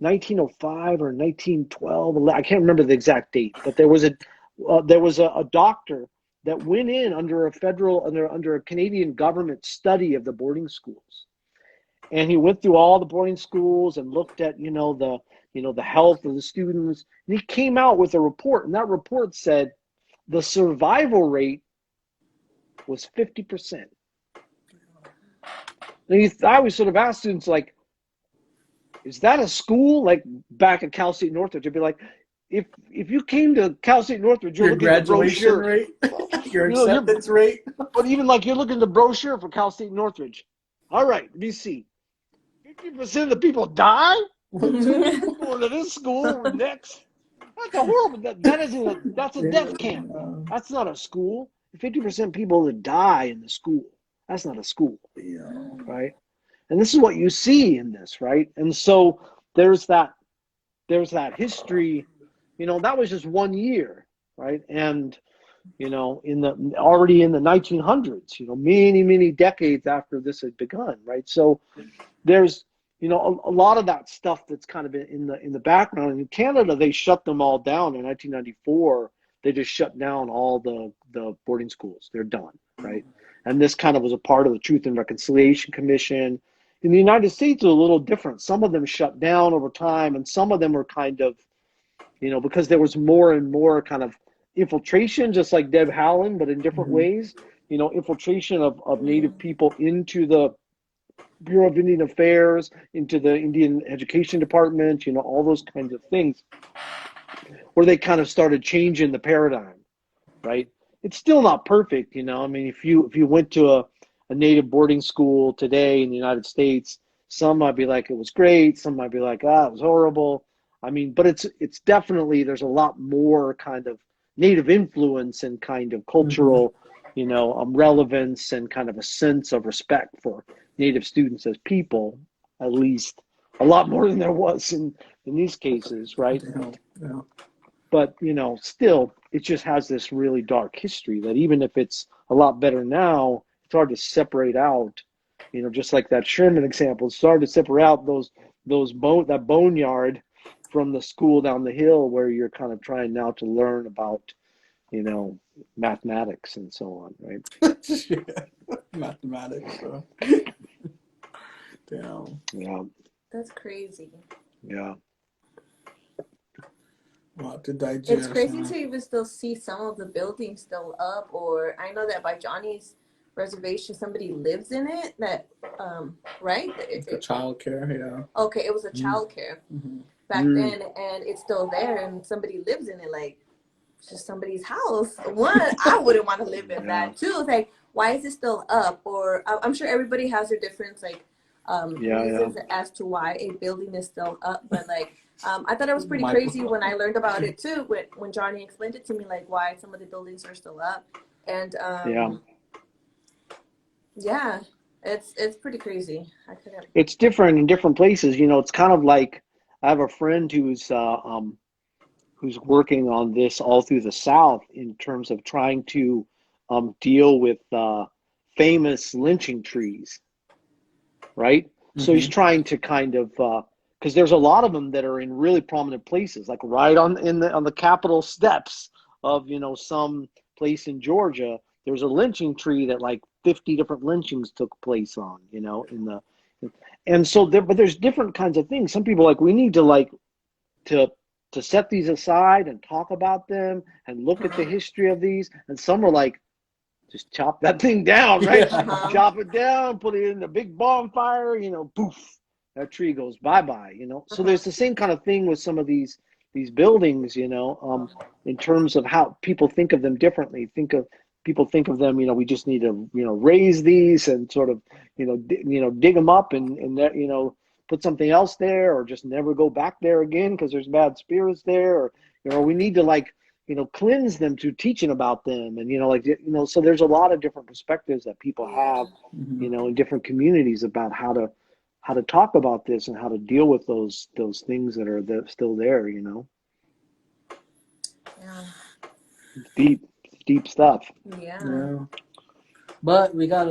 1905 or 1912. I can't remember the exact date, but there was a doctor that went in under a Canadian government study of the boarding schools. And he went through all the boarding schools and looked at, the health of the students. And he came out with a report, and that report said the survival rate was 50%. And I always sort of ask students, like, is that a school? Like back at Cal State Northridge, it'd be like, if you came to Cal State Northridge, you're looking at the brochure. Rate, your acceptance rate. But even like you're looking at the brochure for Cal State Northridge. All right, let me see. 50% of the people die? Going to this school next. That's a horrible. That's a death camp. That's not a school. 50% of people that die in the school. That's not a school. Right? And this is what you see in this, right? And so there's that history, that was just 1 year, right? And already in the 1900s, many, many decades after this had begun, right? So there's, a lot of that stuff that's kind of in the background. In Canada, they shut them all down in 1994. They just shut down all the boarding schools. They're done, right? And this kind of was a part of the Truth and Reconciliation Commission. In the United States, it's a little different. Some of them shut down over time, and some of them were kind of, because there was more and more kind of infiltration, just like Deb Haaland, but in different ways. Infiltration of Native people into the Bureau of Indian Affairs, into the Indian Education Department, all those kinds of things, where they kind of started changing the paradigm, right? It's still not perfect, I mean, if you went to a Native boarding school today in the United States, some might be like it was great, some might be like, it was horrible. I mean, but it's definitely, there's a lot more kind of Native influence and kind of cultural, relevance and kind of a sense of respect for Native students as people, at least a lot more than there was in these cases, right? Yeah. But, still, it just has this really dark history that even if it's a lot better now, it's hard to separate out, just like that Sherman example, it's hard to separate out that boneyard from the school down the hill where you're kind of trying now to learn about, mathematics and so on, right? Yeah. Mathematics. Damn. Yeah. That's crazy. Yeah. Lot to digest. It's crazy to even still see some of the buildings still up, or I know that by Johnny's reservation, somebody lives in it. That, right? The child care, yeah. Okay, it was a child care back then, and it's still there, and somebody lives in it. Like, it's just somebody's house. One, I wouldn't want to live in that. Two, it's like, why is it still up? Or I'm sure everybody has their different reasons as to why a building is still up, but like. I thought it was pretty crazy when I learned about it too, when Johnny explained it to me, like why some of the buildings are still up. And it's pretty crazy. It's different in different places. It's kind of like I have a friend who's working on this all through the South in terms of trying to deal with famous lynching trees, right? So he's trying to kind of because there's a lot of them that are in really prominent places, like right on the Capitol steps of some place in Georgia. There's a lynching tree that like 50 different lynchings took place on, and so but there's different kinds of things. Some people we need to set these aside and talk about them and look at the history of these, and some are like, just chop that thing down, right? Chop it down, put it in a big bonfire, poof. That tree goes bye-bye, So there's the same kind of thing with some of these buildings, in terms of how people think of them differently. People think of them, we just need to, raise these and sort of, dig them up and put something else there, or just never go back there again because there's bad spirits there, or we need to cleanse them through teaching about them, and so there's a lot of different perspectives that people have, in different communities about how to talk about this and how to deal with those things that are still there, Yeah. Deep stuff. Yeah. But we have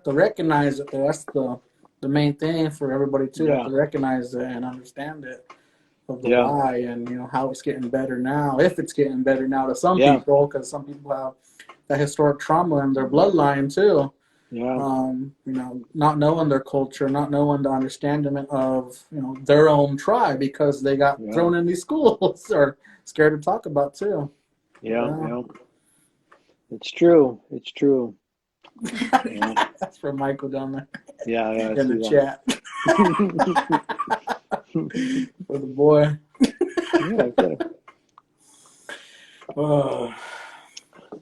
to recognize it though. That's the main thing for everybody too. Have to recognize it and understand it of the why and how it's getting better now. If it's getting better now to some people, because some people have that historic trauma in their bloodline too. Yeah. Not knowing their culture, not knowing the understanding of their own tribe because they got thrown in these schools or scared to talk about too. Yeah. It's true. Yeah. That's for Michael down there. Yeah. In the chat. For the boy. Yeah. Okay.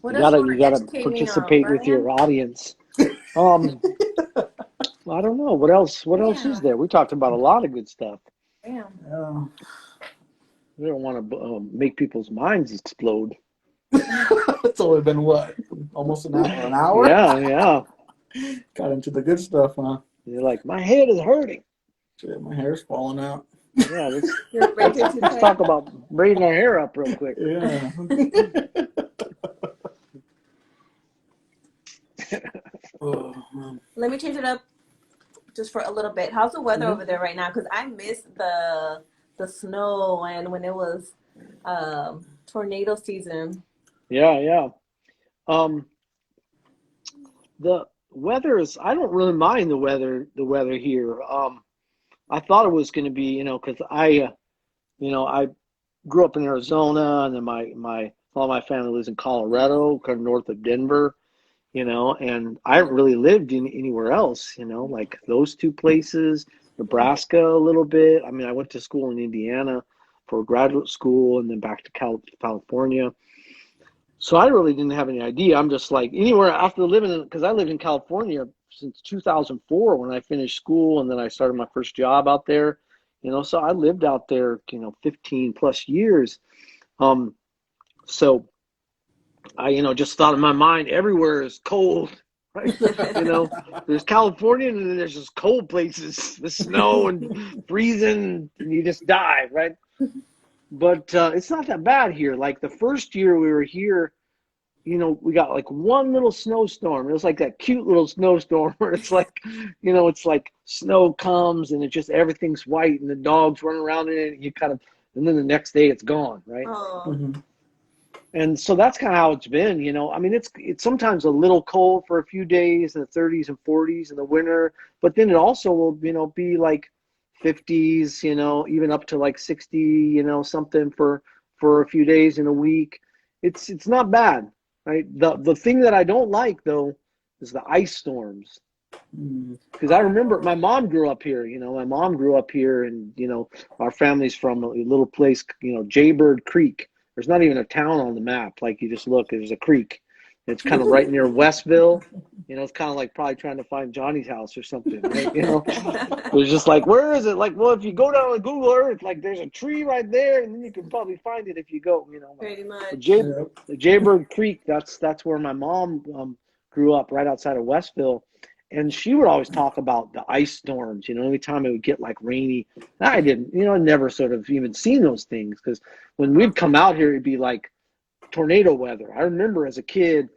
What You gotta participate with your audience. I don't know what else. What else is there? We talked about a lot of good stuff. Damn. Yeah. We don't want to make people's minds explode. It's only been what? Almost an hour? Yeah. Got into the good stuff, huh? You're like, my head is hurting. Shit, my hair's falling out. Yeah, let's talk about braiding our hair up real quick. Yeah. Let me change it up just for a little bit. How's the weather over there right now? Because I missed the snow and when it was tornado season. Yeah. weather is, I don't really mind the weather here. I thought it was going to be, because I grew up in Arizona, and then all my family lives in Colorado, kind of north of Denver, and I haven't really lived anywhere else, like those two places, Nebraska a little bit. I mean, I went to school in Indiana for graduate school, and then back to California. So I really didn't have any idea. I'm just like anywhere after living because I lived in California since 2004 when I finished school, and then I started my first job out there. So I lived out there, 15 plus years. So I, just thought in my mind, everywhere is cold, right? There's California, and then there's just cold places, the snow and freezing, and you just die, right? But it's not that bad here. Like the first year we were here, we got like one little snowstorm. It was like that cute little snowstorm where it's like, it's like snow comes and it just everything's white and the dogs run around in it. And and then the next day it's gone, right? Mm-hmm. And so that's kind of how it's been, I mean, it's sometimes a little cold for a few days in the 30s and 40s in the winter, but then it also will, be like 50s, even up to like 60, something for a few days in a week. It's not bad, right? The thing that I don't like though is the ice storms. Because I remember my mom grew up here, and, our family's from a little place, Jaybird Creek. There's not even a town on the map. Like you just look, there's a creek. It's kind of right near Westville. It's kind of like probably trying to find Johnny's house or something, right? It was just like, where is it? Like, well, if you go down to Google Earth, like there's a tree right there, and then you can probably find it if you go, Pretty much. The Jaybird Creek, that's where my mom grew up, right outside of Westville. And she would always talk about the ice storms, every time it would get like rainy. I didn't, never sort of even seen those things because when we'd come out here, it'd be like tornado weather. I remember as a kid,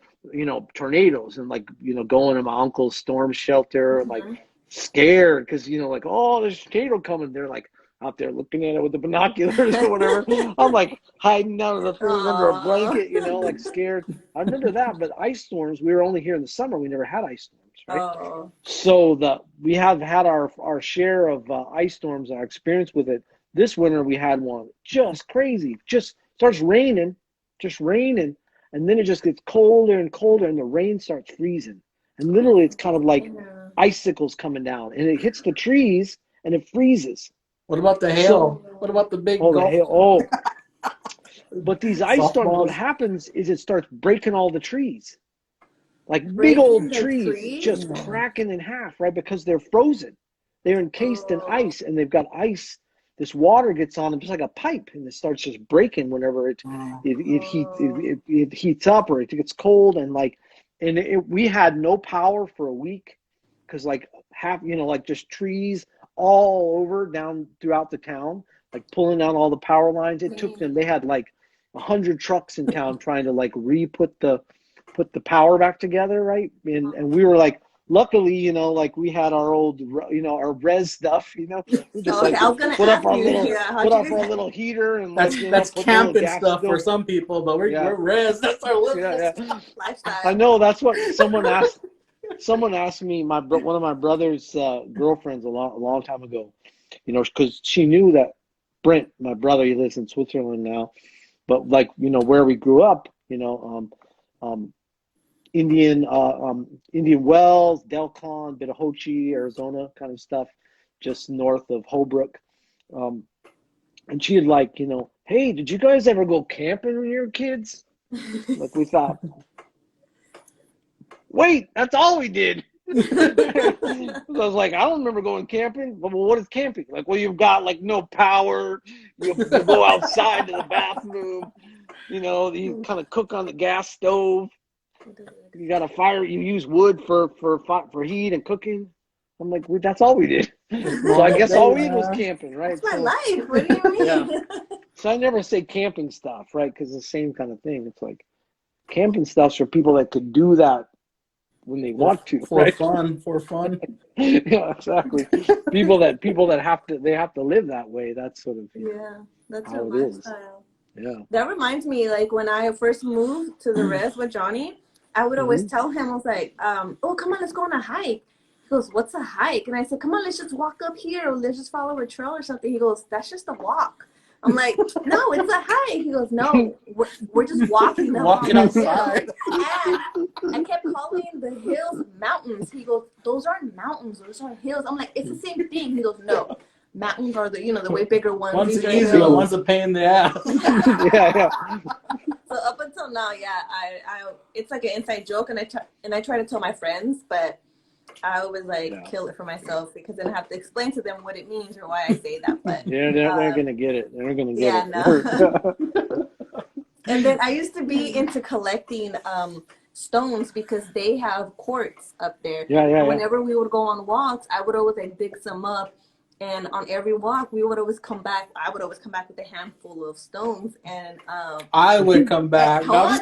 tornadoes and like, going to my uncle's storm shelter, like scared because, like, oh, there's a tornado coming. They're like out there looking at it with the binoculars or whatever. I'm like hiding out of the freeze under a blanket, like scared. I remember that, but ice storms, we were only here in the summer. We never had ice storms. Right? Oh. So we have had our share of ice storms, our experience with it. This winter we had one just crazy. Just starts raining, and then it just gets colder and colder, and the rain starts freezing. And literally, it's kind of like icicles coming down, and it hits the trees and it freezes. What about the hail? What about the big the hail? But these ice storms, what happens is it starts breaking all the trees. Like big old trees just cracking in half, right? Because they're frozen. They're encased in ice, and they've got ice. This water gets on them just like a pipe, and it starts just breaking whenever it heats up or it gets cold. And we had no power for a week because like just trees all over down throughout the town, like pulling down all the power lines. It took them. They had like 100 trucks in town trying to like put the power back together, right? And we were like, luckily, like we had our old, our res stuff, we just put up our little heater and that's camping stuff for some people, but we're res. That's our lifestyle. I know that's what someone asked. Someone asked me, one of my brother's girlfriends a long time ago, because she knew that Brent, my brother, he lives in Switzerland now, but like where we grew up, Indian Wells, Delcon, Bitahoche, Arizona kind of stuff, just north of Holbrook. And she had like, hey, did you guys ever go camping when you were kids? Like we thought, wait, that's all we did. I was like, I don't remember going camping. Well, what is camping? Like, well, you've got like no power. You go outside to the bathroom. You kind of cook on the gas stove. You got a fire. You use wood for heat and cooking. I'm like, well, that's all we did. So I guess all we did was camping, right? That's my life. What do you mean? Yeah. So I never say camping stuff, right? Because it's the same kind of thing. It's like camping stuff's for people that could do that when they want to, for fun. Yeah, exactly. people that have to live that way. That's sort of that's how your it lifestyle. is. Yeah. That reminds me, like when I first moved to the res with Johnny, I would always tell him, I was like, oh, come on, let's go on a hike. He goes, what's a hike? And I said, come on, let's just walk up here. Or let's just follow a trail or something. He goes, that's just a walk. I'm like, no, it's a hike. He goes, no, we're just walking. Walking outside. And I kept calling the hills mountains. He goes, those aren't mountains. Those are hills. I'm like, it's the same thing. He goes, no, mountains are the way bigger ones. One's These are easy, hills. one's a pain in the ass. Yeah. So up until now, I it's like an inside joke, and I try to tell my friends, but I always kill it for myself because then I have to explain to them what it means or why I say that. But Yeah, they're gonna get it. They're gonna get it. No. And then I used to be into collecting stones because they have quartz up there. Yeah. Whenever we would go on walks, I would always dig some up. And on every walk, we would always come back. I would always come back with a handful of stones, and I would come back. He would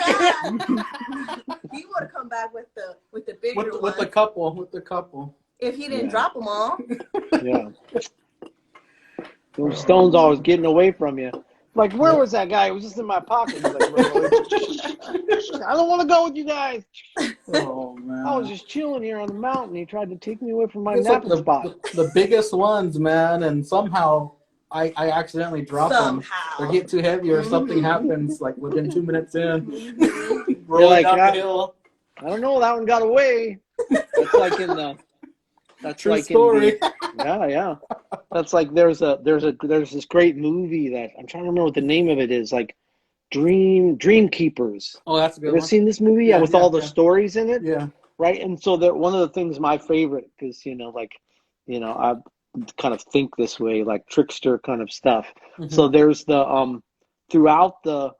come back with the bigger ones. With the couple. If he didn't drop them all. Yeah. Those stones always getting away from you. Like, where was that guy? It was just in my pocket. Like, I don't want to go with you guys. Oh, man. I was just chilling here on the mountain. He tried to take me away from my It's napping like spot. the biggest ones, man, and somehow I accidentally drop them or get too heavy or something happens like within 2 minutes in. Rolling down the hill. I don't know. That one got away. That's like in the. That's True like story. Yeah. That's like there's this great movie that I'm trying to remember what the name of it is. Like Dream Keepers. Oh, that's a good Ever one. seen this movie? Yeah, with all the stories in it. Yeah. Right, and so that one of the things my favorite because I kind of think this way, like Trickster kind of stuff. Mm-hmm. So there's the throughout the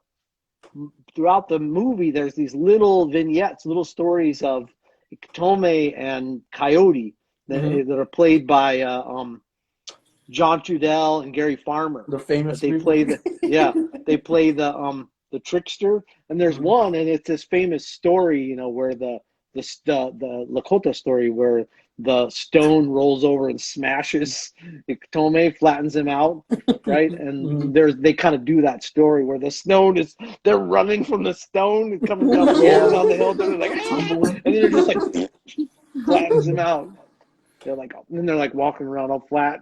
movie, there's these little vignettes, little stories of Iketome and Coyote that are played by John Trudell and Gary Farmer. The famous. They play the Trickster, and there's one, and it's this famous story, where the Lakota story where the stone rolls over and smashes Iketome, flattens him out, right? And they kind of do that story where the stone they're running from the stone, coming down, rolling down the hill, they're like, and then they're just like flattens him out. They're like walking around all flat.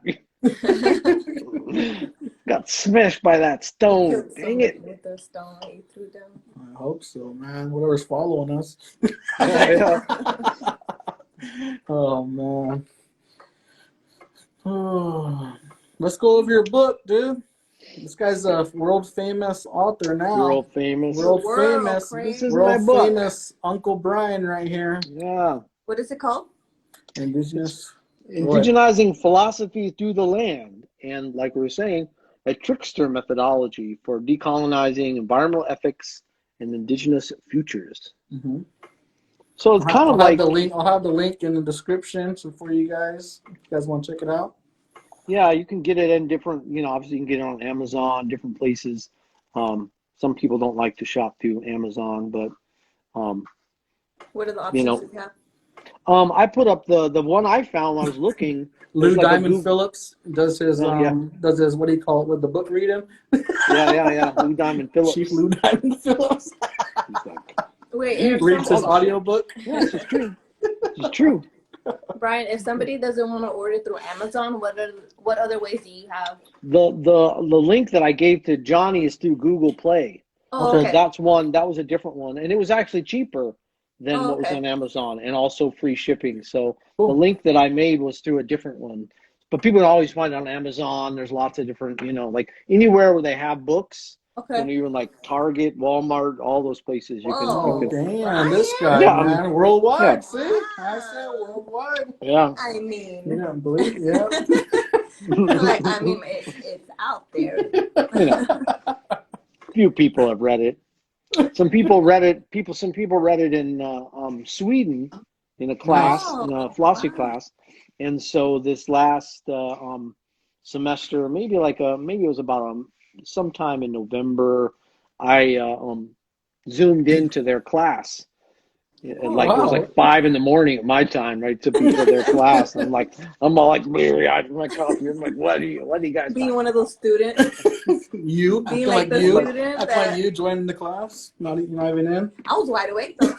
Got smashed by that stone. Dang it. With the stone he threw down. I hope so, man. Whatever's following us. Oh, man. Oh. Let's go over your book, dude. This guy's a world famous author now. World famous. This is my book. Famous Uncle Brian right here. Yeah. What is it called? Indigenizing philosophy through the land, and like we were saying, a trickster methodology for decolonizing environmental ethics and indigenous futures. Mm-hmm. So it's kind of like the link. I'll have the link in the description for you guys. If you guys want to check it out. Yeah, you can get it in different. Obviously you can get it on Amazon, different places. Some people don't like to shop through Amazon, but what are the options you have? I put up the one I found when I was looking. Lou Diamond Phillips does his what do you call it with the book reading? Yeah. Lou Diamond Phillips. Chief Lou Diamond Phillips. Wait, reads his audiobook. Yeah, it's true. It's true. Brian, if somebody doesn't want to order through Amazon, what other ways do you have? The link that I gave to Johnny is through Google Play. Oh, so okay. that's one. That was a different one, and it was actually cheaper than what was on Amazon, and also free shipping. So the link that I made was through a different one. But people can always find it on Amazon. There's lots of different, like anywhere where they have books. Okay. Even like Target, Walmart, all those places. You can damn, this guy, man, worldwide. Yeah. See, I said worldwide. Yeah. I mean, you don't believe? Yeah. it's out there. Few people have read it. Some people read it in Sweden in a class, in a philosophy class, and so this last semester, maybe it was about sometime in November, I zoomed into their class. It was like 5 a.m. at my time, right, to be for their class. And I'm all like bleary-eyed with my coffee. I'm like, what are you guys being one of those students? You being like the student like you joining the class, not even in. I was wide awake though.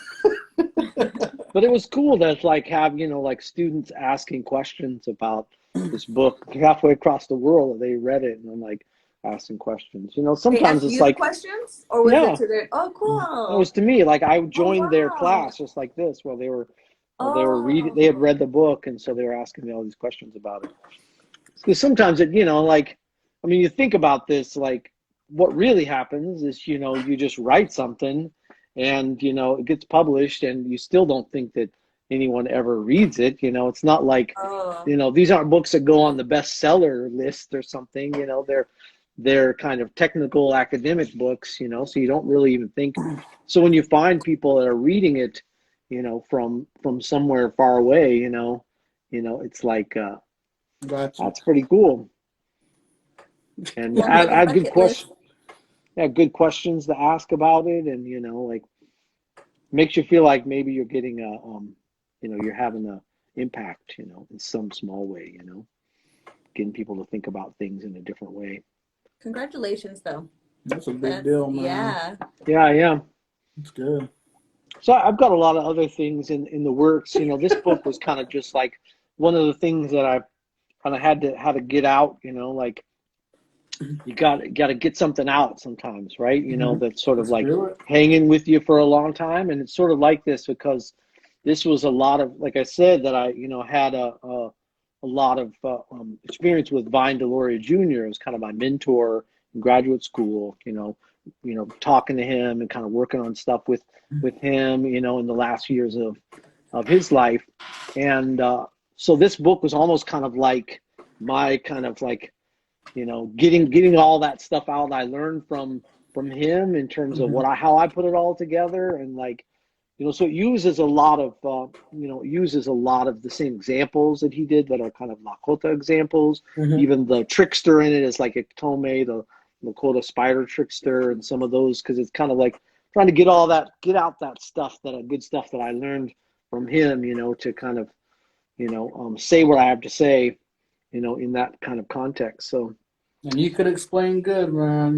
But it was cool to like have, like students asking questions about this book halfway across the world. They read it and I'm like asking questions. They Sometimes asked it's you the like, questions, or was it yeah, to their? Oh, it was cool. to me like I Oh, joined their wow. class just like this while they were reading. They had Oh. read the book, and so they were asking me all these questions about it. Because sometimes like, I mean, you think about this, like what really happens is, you just write something and, it gets published and you still don't think that anyone ever reads it. It's not like, Oh. these aren't books that go on the bestseller list or something, they're kind of technical academic books, so you don't really even think. So when you find people that are reading it, from somewhere far away, it's like, Gotcha. that's pretty cool. And Well, I maybe had good bucket list. questions. Yeah, good questions to ask about it, and like makes you feel like maybe you're getting you're having a impact, in some small way, getting people to think about things in a different way. Congratulations, though. That's a big That's deal, man. yeah. Yeah, yeah. It's good. So I've got a lot of other things in the works. This book was kind of just like one of the things that I kind of had to get out. Like you got to get something out sometimes, right? That's sort of Let's like do it. hanging with you for a long time. And it's sort of like this because this was a lot of, like I said, that I had a lot of experience with Vine Deloria Jr. It was kind of my mentor in graduate school. Talking to him and kind of working on stuff with him. In the last years of his life, and so this book was almost kind of like my kind of like getting all that stuff out I learned from him in terms of how I put it all together, and like so it uses a lot of the same examples that he did that are kind of Lakota examples. Even the trickster in it is like a Tome, the Lakota spider trickster, and some of those, because it's kind of like trying to get out that stuff, that good stuff that I learned from him, to kind of say what I have to say, in that kind of context. So. And you could explain good, man.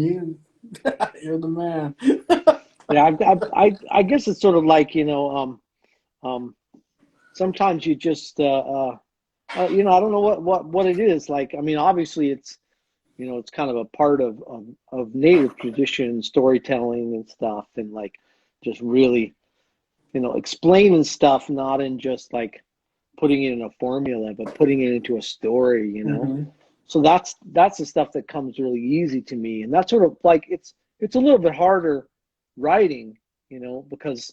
You're the man. Yeah, I guess it's sort of like sometimes you just I don't know what it is like. I mean, obviously it's kind of a part of Native tradition, storytelling and stuff, and like just really explaining stuff, not in just like putting it in a formula, but putting it into a story. So that's the stuff that comes really easy to me, and that's sort of like it's a little bit harder writing, because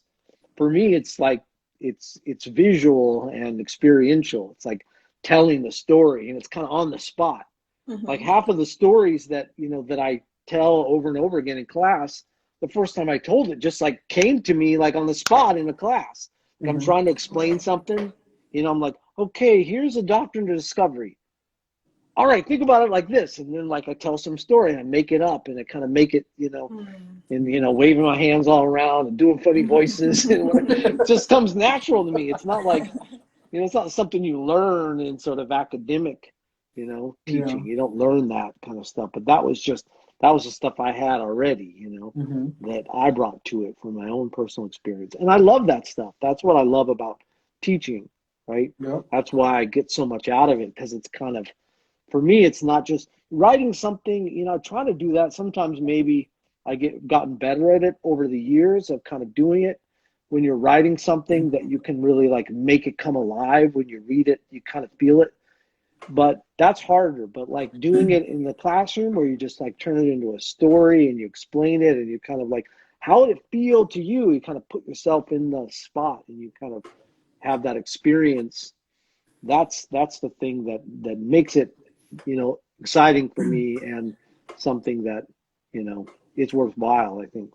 for me it's like it's visual and experiential. It's like telling the story, and it's kind of on the spot. Like half of the stories that that I tell over and over again in class, the first time I told it just like came to me like on the spot in a class. Like I'm trying to explain something, I'm like, okay, here's a doctrine of discovery. All right, think about it like this, and then like I tell some story and I make it up, and I kind of make it, and waving my hands all around and doing funny voices, and it just comes natural to me. It's not like, it's not something you learn in sort of academic, teaching. Yeah. You don't learn that kind of stuff, but that was the stuff I had already, that I brought to it from my own personal experience, and I love that stuff. That's what I love about teaching, right? Yep. That's why I get so much out of it, because it's kind of, for me, it's not just writing something, trying to do that. Sometimes maybe I gotten better at it over the years of kind of doing it. When you're writing something that you can really like make it come alive, when you read it, you kind of feel it. But that's harder. But like doing it in the classroom, where you just like turn it into a story and you explain it, and you kind of like, how would it feel to you? You kind of put yourself in the spot and you kind of have that experience. That's the thing that makes it, exciting for me, and something that, it's worthwhile, I think.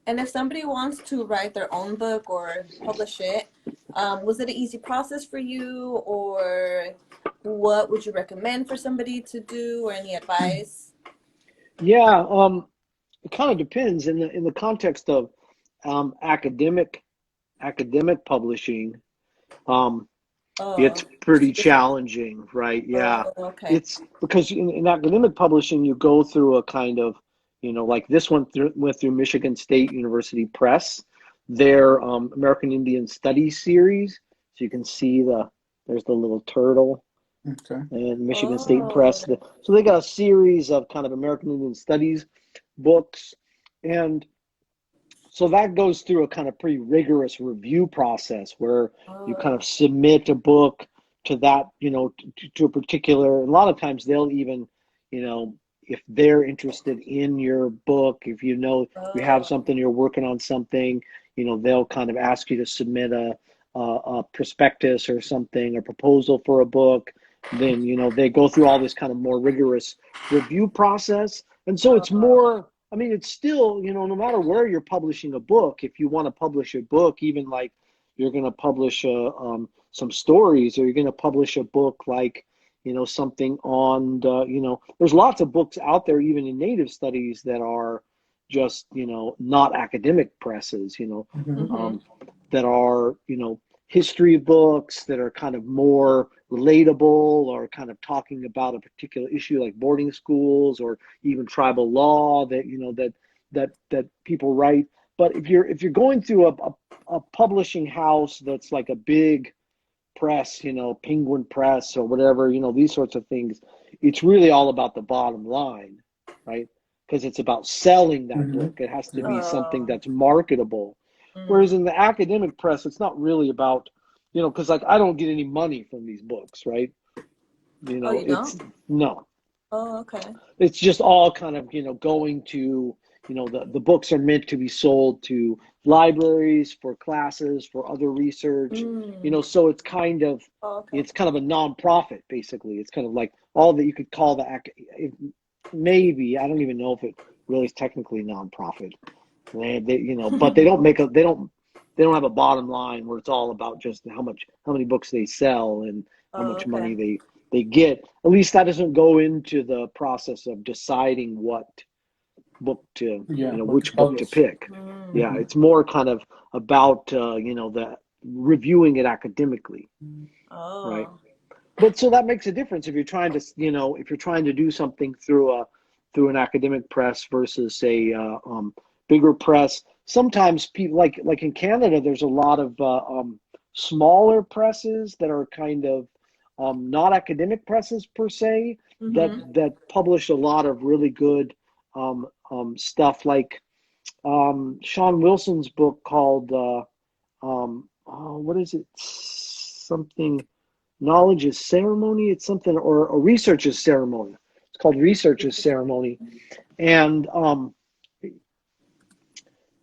And if somebody wants to write their own book or publish it, was it an easy process for you, or what would you recommend for somebody to do, or any advice? Yeah, it kind of depends in the context of academic publishing. It's Oh, pretty challenging, right? Yeah. okay. It's because in academic publishing, you go through a kind of, like this one went through Michigan State University Press. their American Indian Studies series. So you can see there's the little turtle Okay. and Michigan State Oh. Press. So they got a series of kind of American Indian Studies books. And so that goes through a kind of pretty rigorous review process where you kind Oh. of submit a book to that, to a particular, a lot of times they'll even, if they're interested in your book, if you have Oh. something, you're working on something, they'll kind of ask you to submit a prospectus or something, a proposal for a book. Then, they go through all this kind of more rigorous review process. And so it's more, I mean, it's still, no matter where you're publishing a book, if you want to publish a book, even like you're going to publish some stories, or you're going to publish a book like, something on, there's lots of books out there, even in Native studies, that are just, not academic presses, Mm-hmm. that are, history books that are kind of more relatable, or kind of talking about a particular issue like boarding schools or even tribal law that that people write. But if you're going through a publishing house that's like a big press, Penguin Press or whatever, these sorts of things, it's really all about the bottom line, right? Because it's about selling that Mm-hmm. book. It has to Yeah. be something Oh. that's marketable. Whereas in the academic press, it's not really about, because like I don't get any money from these books, right? Oh, you It's don't? no, Oh, okay. it's just all kind of, going to, the books are meant to be sold to libraries, for classes, for other research, Mm. so Oh, okay. it's kind of a nonprofit, basically. It's kind of like all that you could call maybe, I don't even know if it really is technically nonprofit. But they don't have a bottom line where it's all about just how many books they sell and how Oh, much okay. money they get. At least that doesn't go into the process of deciding what book to, Yeah. What to which book to publish. pick. Mm. Yeah, Mm-hmm. it's more kind of about, the reviewing it academically, right? Oh. But so that makes a difference if you're trying to, if you're trying to do something through an academic press versus a bigger press. Sometimes people like in Canada, there's a lot of smaller presses that are kind of not academic presses per se, that Mm-hmm. publish a lot of really good stuff, like Sean Wilson's book called what is it? Something, knowledge is ceremony. It's something, or research is ceremony. It's called Research is Ceremony, and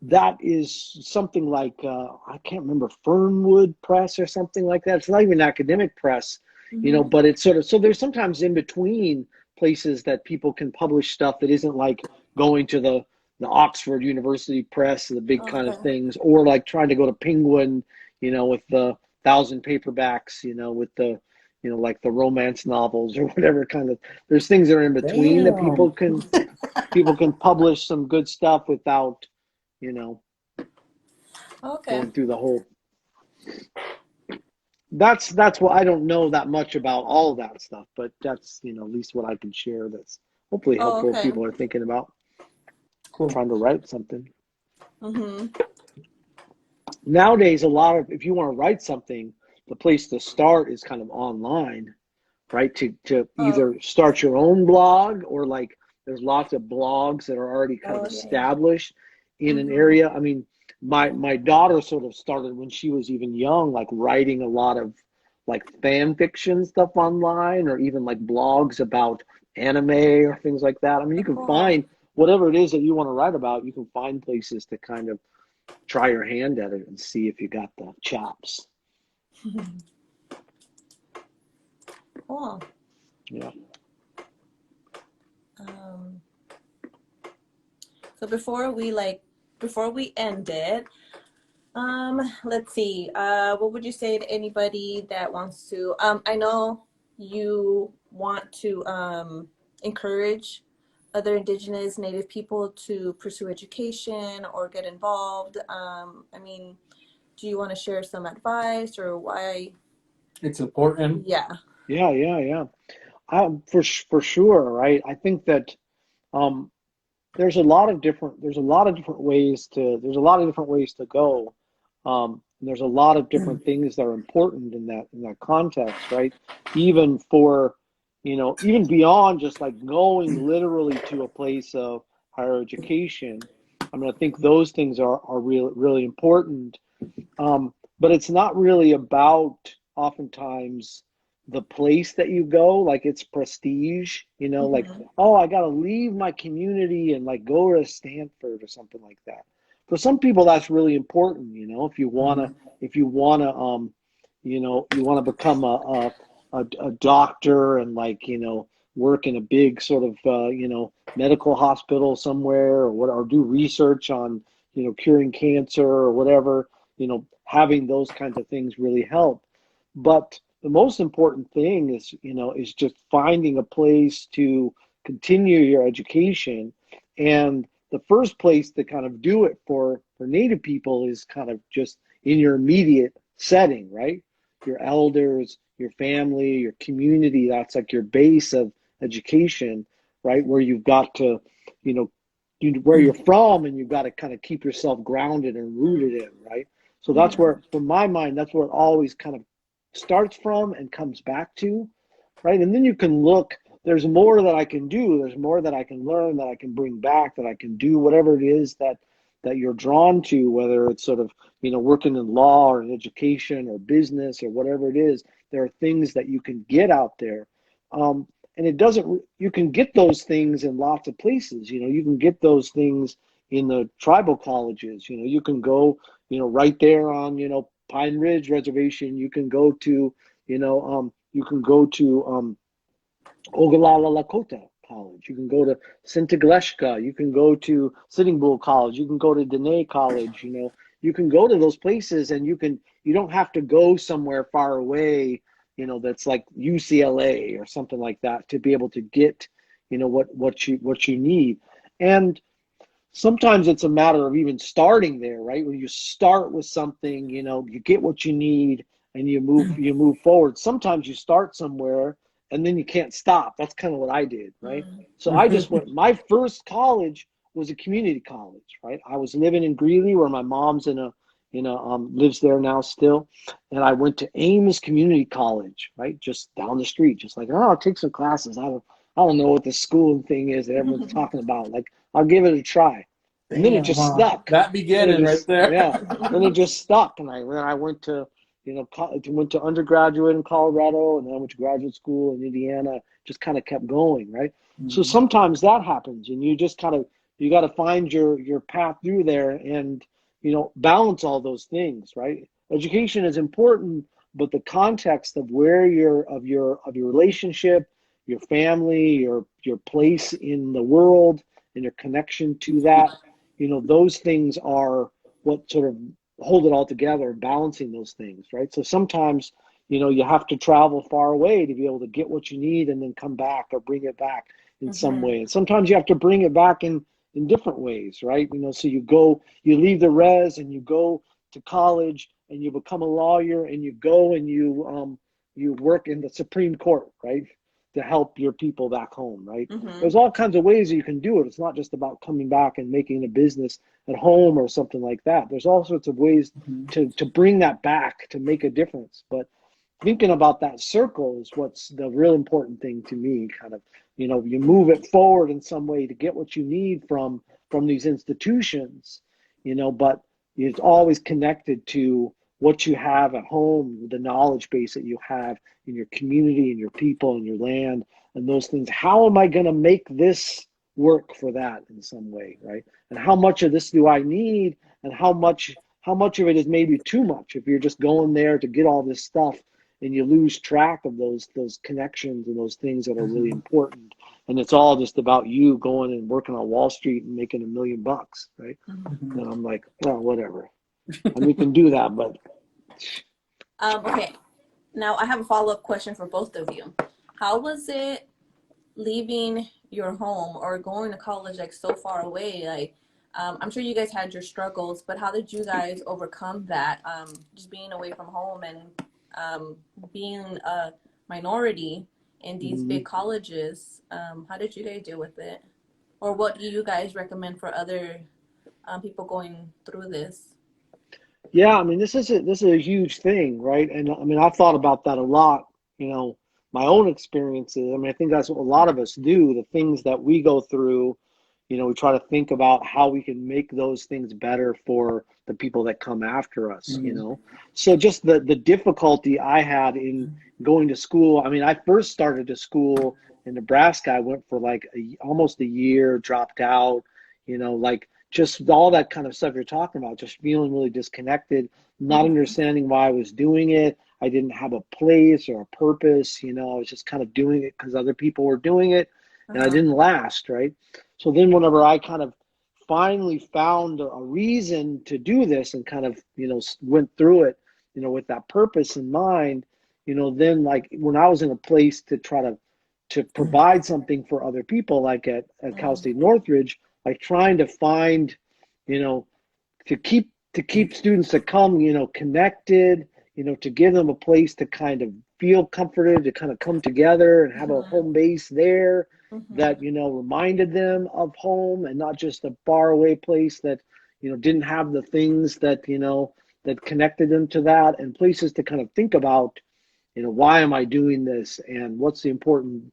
that is something like I can't remember, Fernwood Press or something like that. It's not even academic press, Mm-hmm. but it's sort of, so there's sometimes in between places that people can publish stuff that isn't like going to the Oxford University Press, the big kind of Okay. things, or like trying to go to Penguin, with the 1,000 paperbacks, with the like the romance novels or whatever kind of. There's things that are in between that Damn. people can publish some good stuff without, you know, Okay. going through the whole. That's what, I don't know that much about all of that stuff, but that's, at least what I can share. That's hopefully Oh, helpful if okay. people are thinking about Cool. trying to write something. Mm-hmm. Nowadays, if you want to write something, the place to start is kind of online, right? To Oh. either start your own blog, or like there's lots of blogs that are already kind of Oh, yeah. established in an Mm-hmm. area. I mean, my daughter sort of started when she was even young, like writing a lot of like fan fiction stuff online, or even like blogs about anime or things like that. I mean, you can Cool. find whatever it is that you want to write about. You can find places to kind of try your hand at it and see if you got the chops. Cool. Yeah. Um, so before we end it, let's see. What would you say to anybody that wants to? I know you want to encourage other Indigenous Native people to pursue education or get involved. I mean, do you want to share some advice or why? It's important. Yeah. Yeah. For sure, right? I think that um, there's a lot of different ways to go. And there's a lot of different things that are important in that context, right? Even for, even beyond just like going literally to a place of higher education. I mean, I think those things are really important. But it's not really about oftentimes the place that you go, like it's prestige, like, Mm-hmm. oh, I got to leave my community and like go to Stanford or something like that. For some people, that's really important, if you wanna, Mhm. you wanna become a doctor and like, work in a big sort of, medical hospital somewhere or do research on, curing cancer or whatever, having those kinds of things really help. But the most important thing is just finding a place to continue your education. And the first place to kind of do it for Native people is kind of just in your immediate setting, right? Your elders, your family, your community, that's like your base of education, right? Where you've got to, you know, where you're from, and you've got to kind of keep yourself grounded and rooted in, right? So that's Mm-hmm. where, from my mind, that's where it always kind of starts from and comes back to, right? And then you can look, there's more that I can do, there's more that I can learn, that I can bring back, that I can do, whatever it is that you're drawn to, whether it's sort of, working in law or in education or business or whatever it is. There are things that you can get out there. And it doesn't, you can get those things in lots of places. You can get those things in the tribal colleges. You can go, right there on, Pine Ridge Reservation. You can go to, Ogallala Lakota College. You can go to Sintigleshka. You can go to Sitting Bull College. You can go to Dene College. You can go to those places, and you don't have to go somewhere far away, that's like UCLA or something like that to be able to get, what you need. And sometimes it's a matter of even starting there, right? When you start with something, you get what you need and you move forward. Sometimes you start somewhere and then you can't stop. That's kind of what I did, right? So I just went, my first college was a community college, right? I was living in Greeley, where my mom's lives there now still. And I went to Ames Community College, right? Just down the street, just like, oh, I'll take some classes. I don't know what the schooling thing is that everyone's Mm-hmm. talking about. Like, I'll give it a try. And then it Damn, just huh? stuck. That Then it beginning right just, there. yeah. Then it just stuck. And I went to, went to undergraduate in Colorado, and then I went to graduate school in Indiana. Just kind of kept going, right? So Mhm. sometimes that happens, and you just kind of, you got to find your path through there, and balance all those things, right? Education is important, but the context of where your relationship, your family, your place in the world, and your connection to that, those things are what sort of hold it all together, balancing those things, right? So sometimes, you have to travel far away to be able to get what you need and then come back or bring it back in some Mm-hmm. way. And sometimes you have to bring it back in different ways, right? So you leave the res and you go to college and you become a lawyer, and you go and you work in the Supreme Court, right? To help your people back home, right? Mm-hmm. There's all kinds of ways that you can do it. It's not just about coming back and making a business at home or something like that. There's all sorts of ways Mhm. to bring that back, to make a difference. But thinking about that circle is what's the real important thing to me. Kind of, you move it forward in some way to get what you need from these institutions, but it's always connected to what you have at home, the knowledge base that you have in your community and your people and your land and those things. How am I going to make this work for that in some way, right? And how much of this do I need, and how much of it is maybe too much if you're just going there to get all this stuff, and you lose track of those connections and those things that are really Mhm. important, and it's all just about you going and working on Wall Street and making $1 million, right? Mm-hmm. And I'm like, well, whatever. And we can do that, but Okay. Now I have a follow-up question for both of you. How was it leaving your home or going to college like so far away? Like, I'm sure you guys had your struggles, but how did you guys overcome that? Just being away from home and being a minority in these mm-hmm. big colleges. How did you guys deal with it? or what do you guys recommend for other people going through this? Yeah, I mean, this is a huge thing, right? And I mean, I've thought about that a lot, you know, my own experiences. I mean, I think that's what a lot of us do, the things that we go through, you know, we try to think about how we can make those things better for the people that come after us, you know. So just the difficulty I had in going to school. I mean, I first started to school in Nebraska. I went for like almost a year, dropped out, you know, like just all that kind of stuff you're talking about, just feeling really disconnected, not understanding why I was doing it. I didn't have a place or a purpose, you know, I was just kind of doing it because other people were doing it, and I didn't last, right? So then whenever I kind of finally found a reason to do this and kind of, you know, went through it, you know, with that purpose in mind, you know, then like when I was in a place to try to provide something for other people, like at Cal State Northridge, like trying to find, you know, to keep students that come, you know, connected, you know, to give them a place to kind of feel comforted, to kind of come together and have a home base there that, you know, reminded them of home and not just a faraway place that, you know, didn't have the things that, you know, that connected them to that, and places to kind of think about, you know, why am I doing this and what's the importance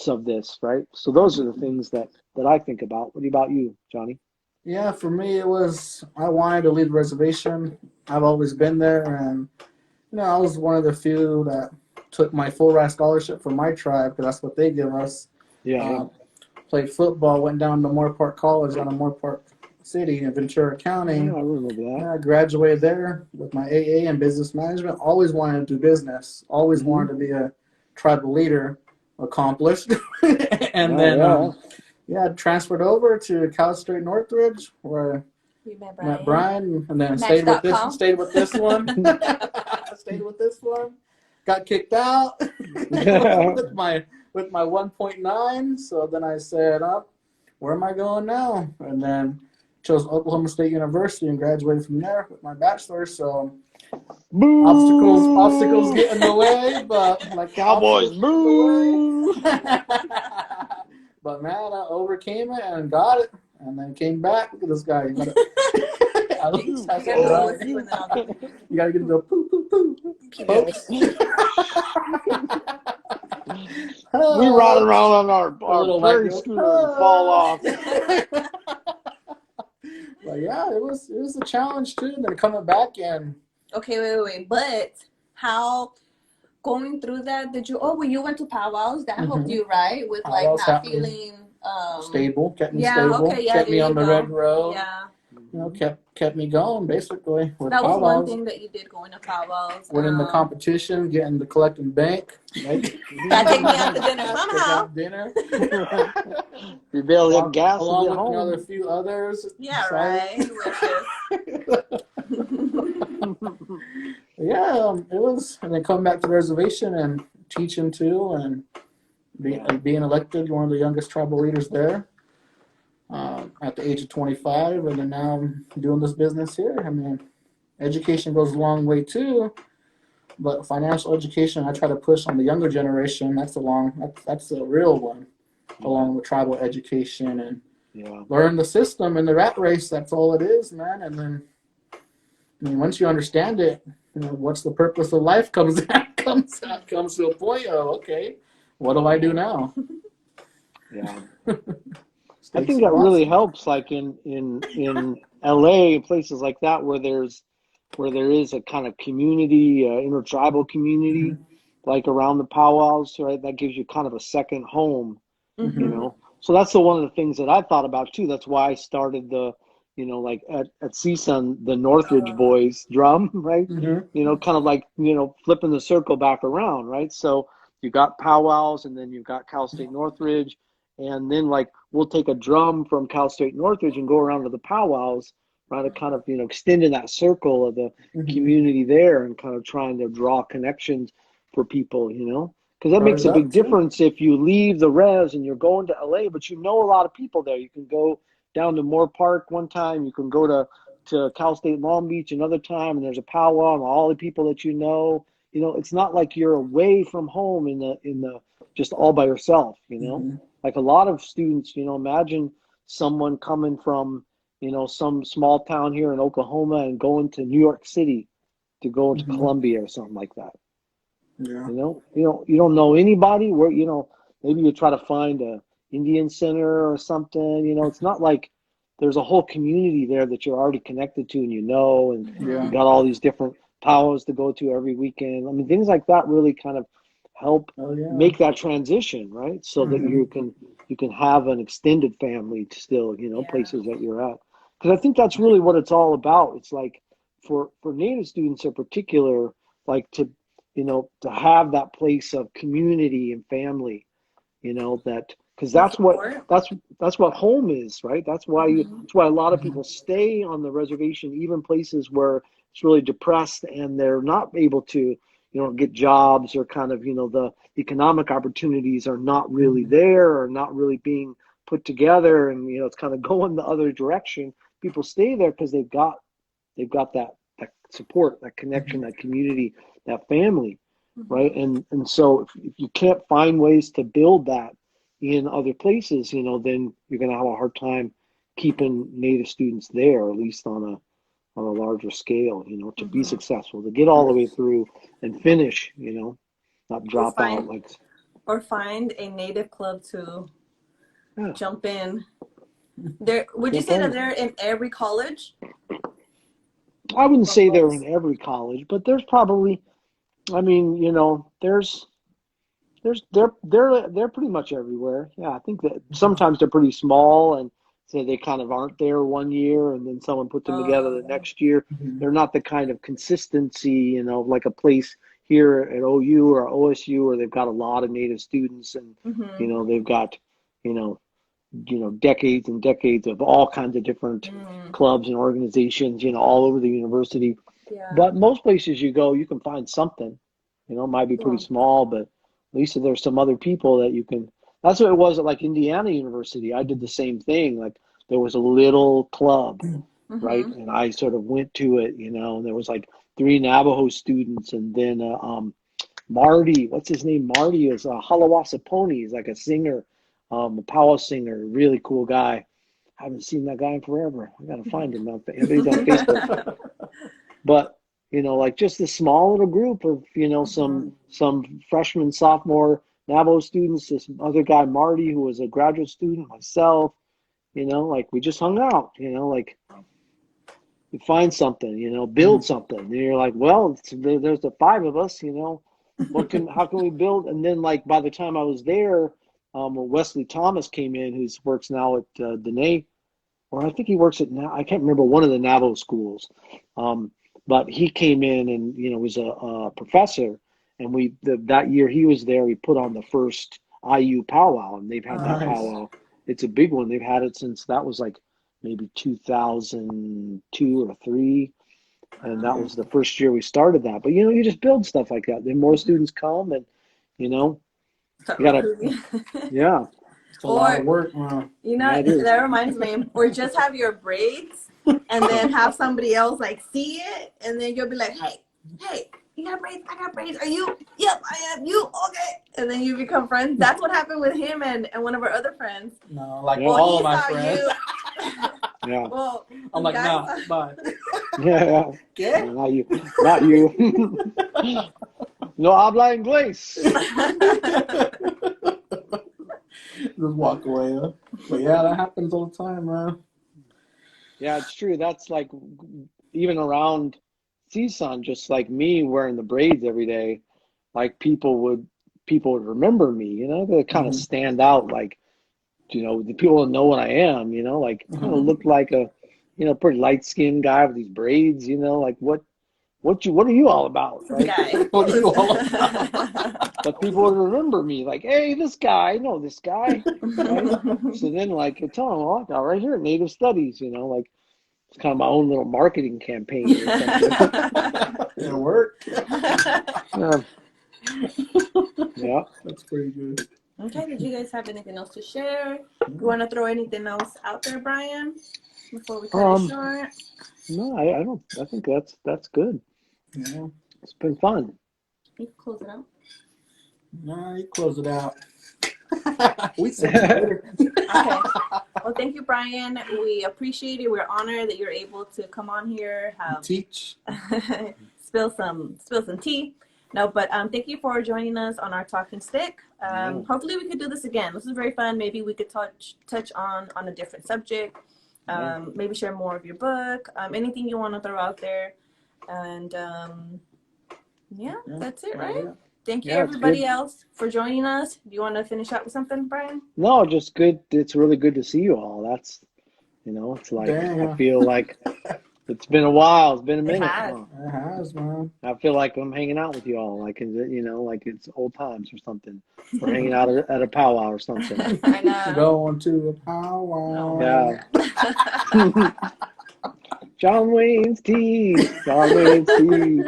of this, right? So those are the things that I think about. What about you, Johnny? Yeah, for me, it was I wanted to leave the reservation. I've always been there, and you know, I was one of the few that took my full ride scholarship from my tribe because that's what they give us. Yeah. Played football, went down to Moore Park College down in Moore Park City in Ventura County. Yeah, I remember that. Yeah, I graduated there with my AA in business management. Always wanted to do business. Always wanted to be a tribal leader. Accomplished. And then transferred over to Cal State Northridge where We met met Brian, and then Match.com. stayed with this one. Stayed with this one. Got kicked out with my 1.9. So then I said, "Oh, where am I going now?" And then chose Oklahoma State University and graduated from there with my bachelor's. So Boo! obstacles get in the way, but like Cowboys, boo! But man, I overcame it and got it, and then came back. Look at this guy. You gotta get the poo poo poo. Folks. We ride around on our prairie scooter and fall off. But yeah, it was a challenge too. Then coming back and okay, wait. But how going through that did you? Oh, well, you went to powwows. That helped you, right? With powwows like not feeling stable, kept me stable, okay, yeah, kept me on the red road. Yeah. You know, kept me going basically. With that was powwows. one thing that you did going to powwows. Winning the competition, getting the collecting bank. Right? That take me out to dinner somehow. Dinner. You barely have gas along to get with home. another few others. Yeah, right. Yeah, it was, and then coming back to the reservation and teaching too, and being elected one of the youngest tribal leaders there at the age of 25, and then now I'm doing this business here. I mean, education goes a long way too, but financial education I try to push on the younger generation. That's the real one, along with tribal education and learn the system and the rat race. That's all it is, man. And then, I mean, once you understand it, you know, what's the purpose of life comes to a point of, okay, what do I do now? Yeah. I think that really helps, like in LA and places like that where there is a kind of community, intertribal community, like around the powwows, right? That gives you kind of a second home, you know? So that's one of the things that I thought about too. That's why I started you know, like at CSUN, the Northridge boys drum, right? You know, kind of like, you know, flipping the circle back around, right? So you got powwows, and then you've got Cal State Northridge, and then like we'll take a drum from Cal State Northridge and go around to the powwows, right? To kind of, you know, extend in that circle of the community there and kind of trying to draw connections for people, you know? Because that makes a big difference if you leave the res and you're going to LA, but you know a lot of people there. You can go down to Moore Park one time. You can go to Cal State Long Beach another time, and there's a powwow and all the people that you know. You know, it's not like you're away from home in the just all by yourself, you know. Like a lot of students, you know, imagine someone coming from, some small town here in Oklahoma and going to New York City to go to Columbia or something like that. Yeah. You don't know anybody where, maybe you try to find a Indian center or something, it's not like there's a whole community there that you're already connected to and and Yeah. you got all these different powwows to go to every weekend. I mean, things like that really kind of help make that transition, right? So that you can have an extended family still, places that you're at. Because I think that's really what it's all about. It's like for Native students in particular, like to have that place of community and family, that because that's what home is, right? That's why a lot of people stay on the reservation, even places where it's really depressed and they're not able to, get jobs, or kind of, the economic opportunities are not really there, or not really being put together, and it's kind of going the other direction. People stay there because they've got that support, that connection, that community, that family, right? And so if you can't find ways to build that in other places, then you're going to have a hard time keeping Native students there, at least on a larger scale, to be successful, to get all the way through and finish, not drop out like. Or find a Native club to jump in. Would you say that they're in every college? I wouldn't say they're in every college, but there's probably, I mean, they're pretty much everywhere. Yeah, I think that sometimes they're pretty small, and so they kind of aren't there one year, and then someone put them together the next year. They're not the kind of consistency, like a place here at OU or OSU where they've got a lot of Native students, and they've got decades and decades of all kinds of different clubs and organizations, all over the university. But most places you go, you can find something. It might be pretty small, but at least there's some other people that you can. That's what it was at like Indiana University. I did the same thing. Like there was a little club, right? And I sort of went to it, and there was like 3 Navajo students, and then Marty, what's his name? Marty is a Halawasa Pony. He's like a singer, a powwow singer, really cool guy. I haven't seen that guy in forever. I gotta find him. He's on Facebook. But like just a small little group of some freshman, sophomore Navajo students. This other guy Marty, who was a graduate student, myself. Like we just hung out. Like you find something. Build something. And you're like, well, there's the 5 of us. How can we build? And then like by the time I was there, Wesley Thomas came in, who works now at Dene, or I think he works at I can't remember, one of the Navajo schools. But he came in and was a professor, and that year he was there, we put on the first IU powwow, and they've had that powwow. It's a big one. They've had it since that was like maybe 2002 or 3. And that was the first year we started that. But you just build stuff like that. Then more students come, and you gotta, yeah. It's a lot of work. That reminds me. Or just have your braids, and then have somebody else like see it, and then you'll be like, hey, you got braids? I got braids. Are you? Yep, I am. You? Okay. And then you become friends. That's what happened with him and one of our other friends. No, like all of my friends. Yeah. Well, I'm like, nah, bye. Yeah. Okay. No, not you. No habla inglés. Just walk away. Huh? But yeah, that happens all the time, man. Yeah, it's true. That's like even around CSUN, just like me wearing the braids every day, like people would remember me, they kind of stand out, like, the people know what I am, like kind of look like a, pretty light skinned guy with these braids, like what are you all about, right? What are you all about? But people would remember me, like, hey, this guy, I know this guy, right? So then, like, I tell them, oh, I got right here, Native Studies, like, it's kind of my own little marketing campaign or something. It worked. Yeah. That's pretty good. Okay, did you guys have anything else to share? You want to throw anything else out there, Brian, before we cut it short? No, I don't. I think that's good. Yeah. It's been fun. You can close it out. No, you close it out. We said it later. Okay. Well, thank you, Brian. We appreciate it. We're honored that you're able to come on here, Teach. spill some tea. No, but thank you for joining us on our Talking Stick. Hopefully we could do this again. This is very fun. Maybe we could touch on a different subject. Maybe share more of your book. Anything you want to throw out there. And that's it, right? Yeah. Thank you, everybody else, for joining us. Do you want to finish out with something, Brian? No, just good. It's really good to see you all. That's, it's like, I feel like it's been a while. It's been a minute. It has, man. I feel like I'm hanging out with you all, like, like it's old times or something. We're hanging out at a powwow or something. I know. Going to a powwow. Yeah. John Wayne's tea. John Wayne's tea.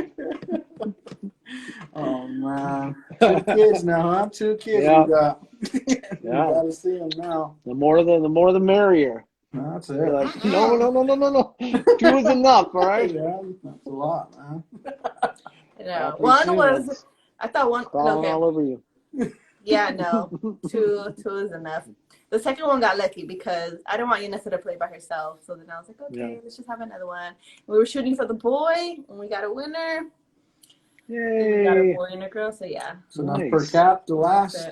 Oh man, 2 kids now, huh? 2 kids Yeah. we got. You Yeah. gotta see them now. The more the merrier. That's it. You're like, no. 2 is enough, all right? Yeah, that's a lot, man. Yeah. After One 2, was, I thought one, crawling okay. all over you. Yeah, no. Two is enough. The second one got lucky because I didn't want Yanessa to play by herself. So then I was like, okay, let's just have another one. We were shooting for the boy, and we got a winner. Yay. We got a boy and a girl, so yeah. So now per cap the last.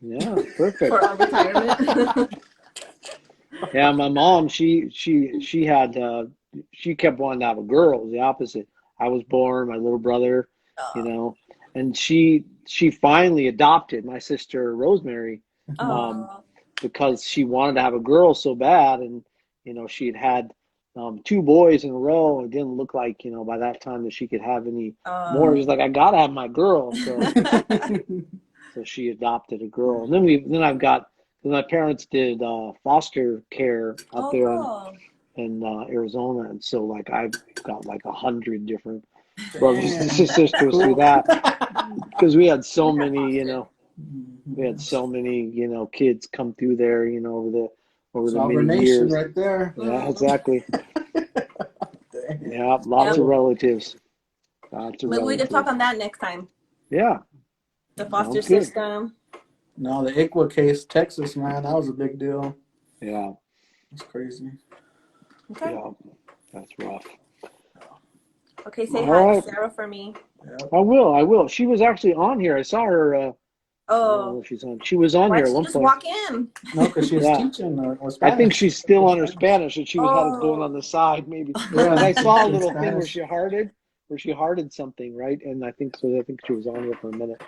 Yeah, perfect. For our retirement. Yeah, my mom, she had she kept wanting to have a girl. It was the opposite. I was born, my little brother, and she finally adopted my sister Rosemary, because she wanted to have a girl so bad, and she had 2 boys in a row. It didn't look like by that time that she could have any more. She was like, I gotta have my girl, so so she adopted a girl. And then I've got, because my parents did foster care out there in Arizona, and so like I've got like 100 different brothers and sisters through that, because we had so many, kids come through there, over the Sovereign many nation years. right there. Yeah, exactly. Yeah, lots of relatives. Maybe we can talk on that next time. Yeah. The foster system. No, the ICWA case, Texas, man, that was a big deal. Yeah. It's crazy. Okay. Yeah, that's rough. Okay, say hi to Sarah for me. Yeah. I will. She was actually on here. I saw her. She's on. She was on here at one point. Why did you just walk in? No, because she's teaching or Spanish. I think she's still on her Spanish, and she was had it going on the side, maybe. Yeah, and I saw a little Spanish. thing where she hearted something, right? And I think so. I think she was on here for a minute.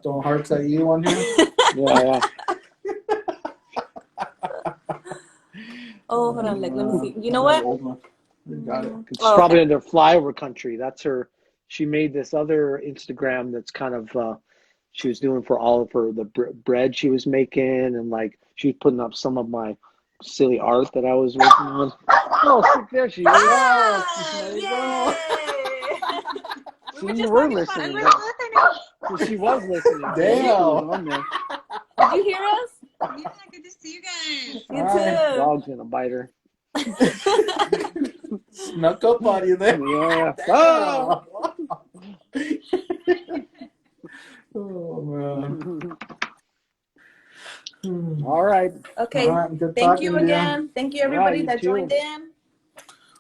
Throwing hearts at you on here. Yeah. Oh, hold on, let me see. You know what? You got it. It's probably under flyover country. That's her. She made this other Instagram that's kind of. She was doing for all of her the bread she was making, and like she was putting up some of my silly art that I was working on. Oh, there she is. There you go. You were listening. She was listening. Damn. Did you hear us? Yeah, good to see you guys. You too. Dog's gonna bite her. Snuck up on you there. Yeah. Oh, oh man. All right. Okay. All right, good Thank you talking to again. Thank you everybody you that too. joined in.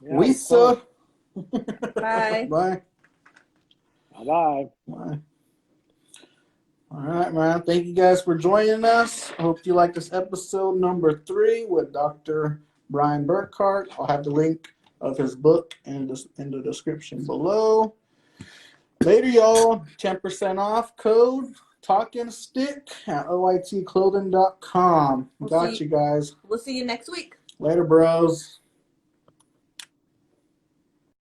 Yeah, We saw. Bye. Bye. Bye. Bye. All right, man. Thank you guys for joining us. I hope you like this episode number 3 with Dr. Brian Burkhart. I'll have the link of his book in the description below. Later, y'all. 10% off code Talking Stick at oitclothing.com. Got you guys. We'll see you next week. Later, bros.